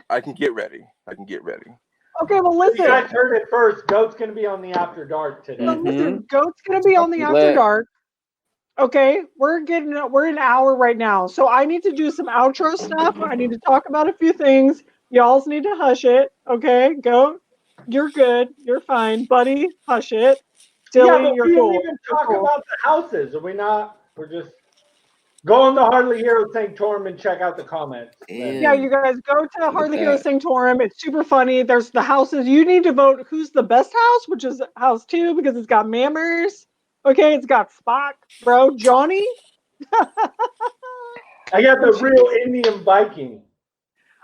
I can get ready. Okay, well, You listen. guys heard it first. Goat's going to be on the After Dark today. So listen, Goat's gonna be on the After Dark. Okay, we're an hour right now, so I need to do some outro stuff. I need to talk about a few things. Y'all's need to hush it. Okay, Goat, you're good. You're fine, buddy. Hush it. Dilly, Yeah, but you're we cool. didn't even You're talk cool. about the houses. Are we not? We're just go on the Hardly Heroes Sanctorum and check out the comments. Yeah, you guys go to Hardly that. Heroes Sanctorum. It's super funny. There's the houses. You need to vote who's the best house, which is house 2 because it's got Mammers. Okay, it's got Spock, bro, Johnny. I got the real Indian Viking.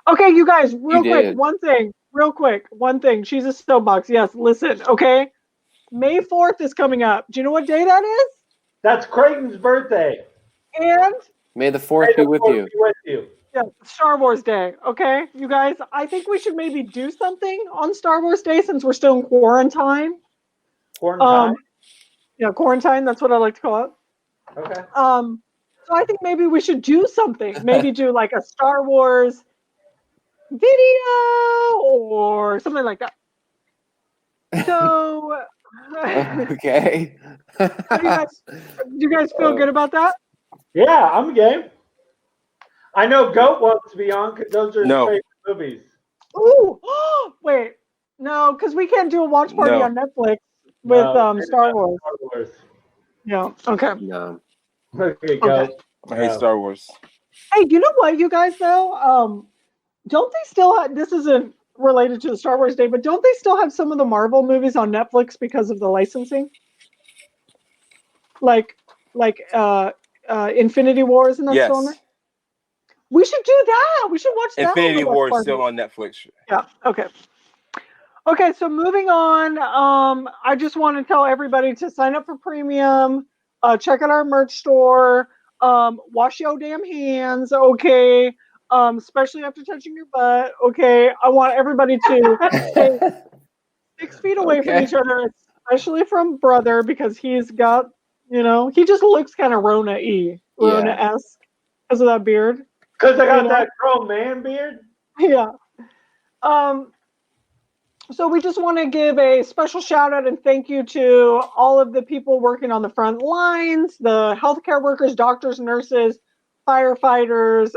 Okay, you guys, real quick, did. one thing. She's a soapbox. Yes, listen, okay? May 4th is coming up. Do you know what day that is? That's Creighton's birthday. And May the 4th be with you. yeah, Star Wars Day. Okay, you guys, I think we should maybe do something on Star Wars Day since we're still in quarantine. Quarantine? Yeah, quarantine, that's what I like to call it. Okay. So I think maybe we should do something. Maybe do like a Star Wars video or something like that. So Okay. do you guys feel good about that? Yeah, I'm game. I know Goat wants to be on because those are his favorite movies. Ooh, wait, no, because we can't do a watch party on Netflix with Star Wars. Yeah. Okay. No. Okay, Goat. I hate Star Wars. Hey, you know what, you guys though? Don't they still have, this isn't related to the Star Wars Day, but don't they still have some of the Marvel movies on Netflix because of the licensing? Like Infinity Wars and that's still on there? We should do that. We should watch that. Infinity War is still on Netflix. Yeah. Okay. Okay. So moving on. I just want to tell everybody to sign up for premium. Check out our merch store. Wash your damn hands. Okay. Especially after touching your butt. Okay. I want everybody to stay 6 feet away from each other, especially from brother, because he's got, he just looks kind of Rona-esque because of that beard. Because I got that grown man beard? Yeah. So we just want to give a special shout out and thank you to all of the people working on the front lines, the healthcare workers, doctors, nurses, firefighters,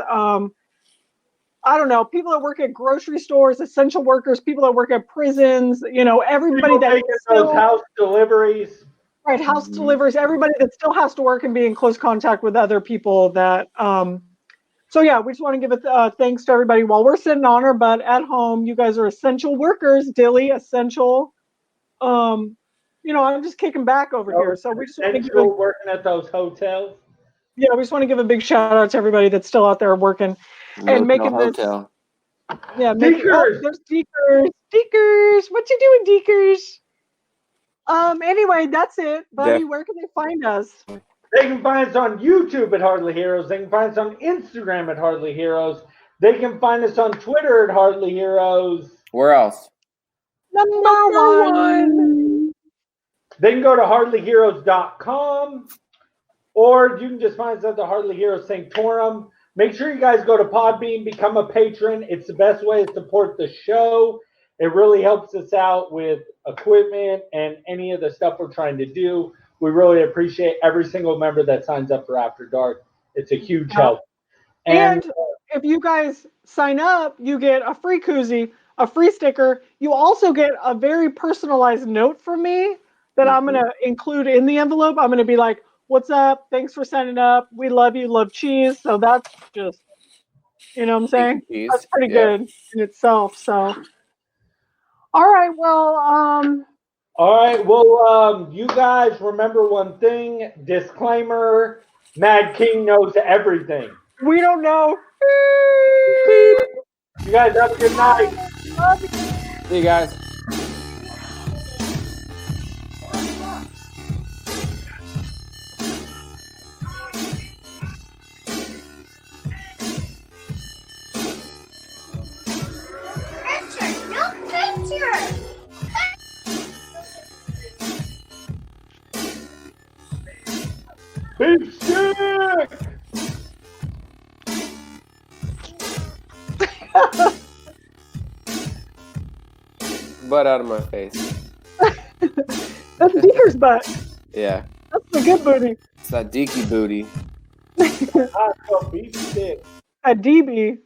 I don't know, people that work at grocery stores, essential workers, people that work at prisons, everybody that making those house deliveries. Right, house deliveries, everybody that still has to work and be in close contact with other people that so yeah, we just want to give a thanks to everybody while we're sitting on our butt at home. You guys are essential workers, Dilly, essential. I'm just kicking back over here. So we just want to give working at those hotels. Yeah, we just want to give a big shout out to everybody that's still out there working and making this. Yeah, there's Deekers. What you doing, Deekers? Anyway, that's it, buddy. Where can they find us? They can find us on YouTube at Hardly Heroes. They can find us on Instagram at Hardly Heroes. They can find us on Twitter at Hardly Heroes. Where else? Number one. They can go to hardlyheroes.com, or you can just find us at the Hardly Heroes Sanctorum. Make sure you guys go to Podbean, become a patron. It's the best way to support the show. It really helps us out with equipment and any of the stuff we're trying to do. We really appreciate every single member that signs up for After Dark. It's a huge help. And if you guys sign up, you get a free koozie, a free sticker. You also get a very personalized note from me that I'm going to include in the envelope. I'm going to be like, what's up? Thanks for signing up. We love you. Love cheese. So that's just, what I'm saying? That's pretty good in itself. So, all right. Well, all right. Well, you guys remember one thing. Disclaimer, Mad King knows everything. We don't know. You guys have a good night. See you guys. butt out of my face. That's Deeker's butt. Yeah, That's the good booty. it's that deaky booty. Hot beef stick. A DB.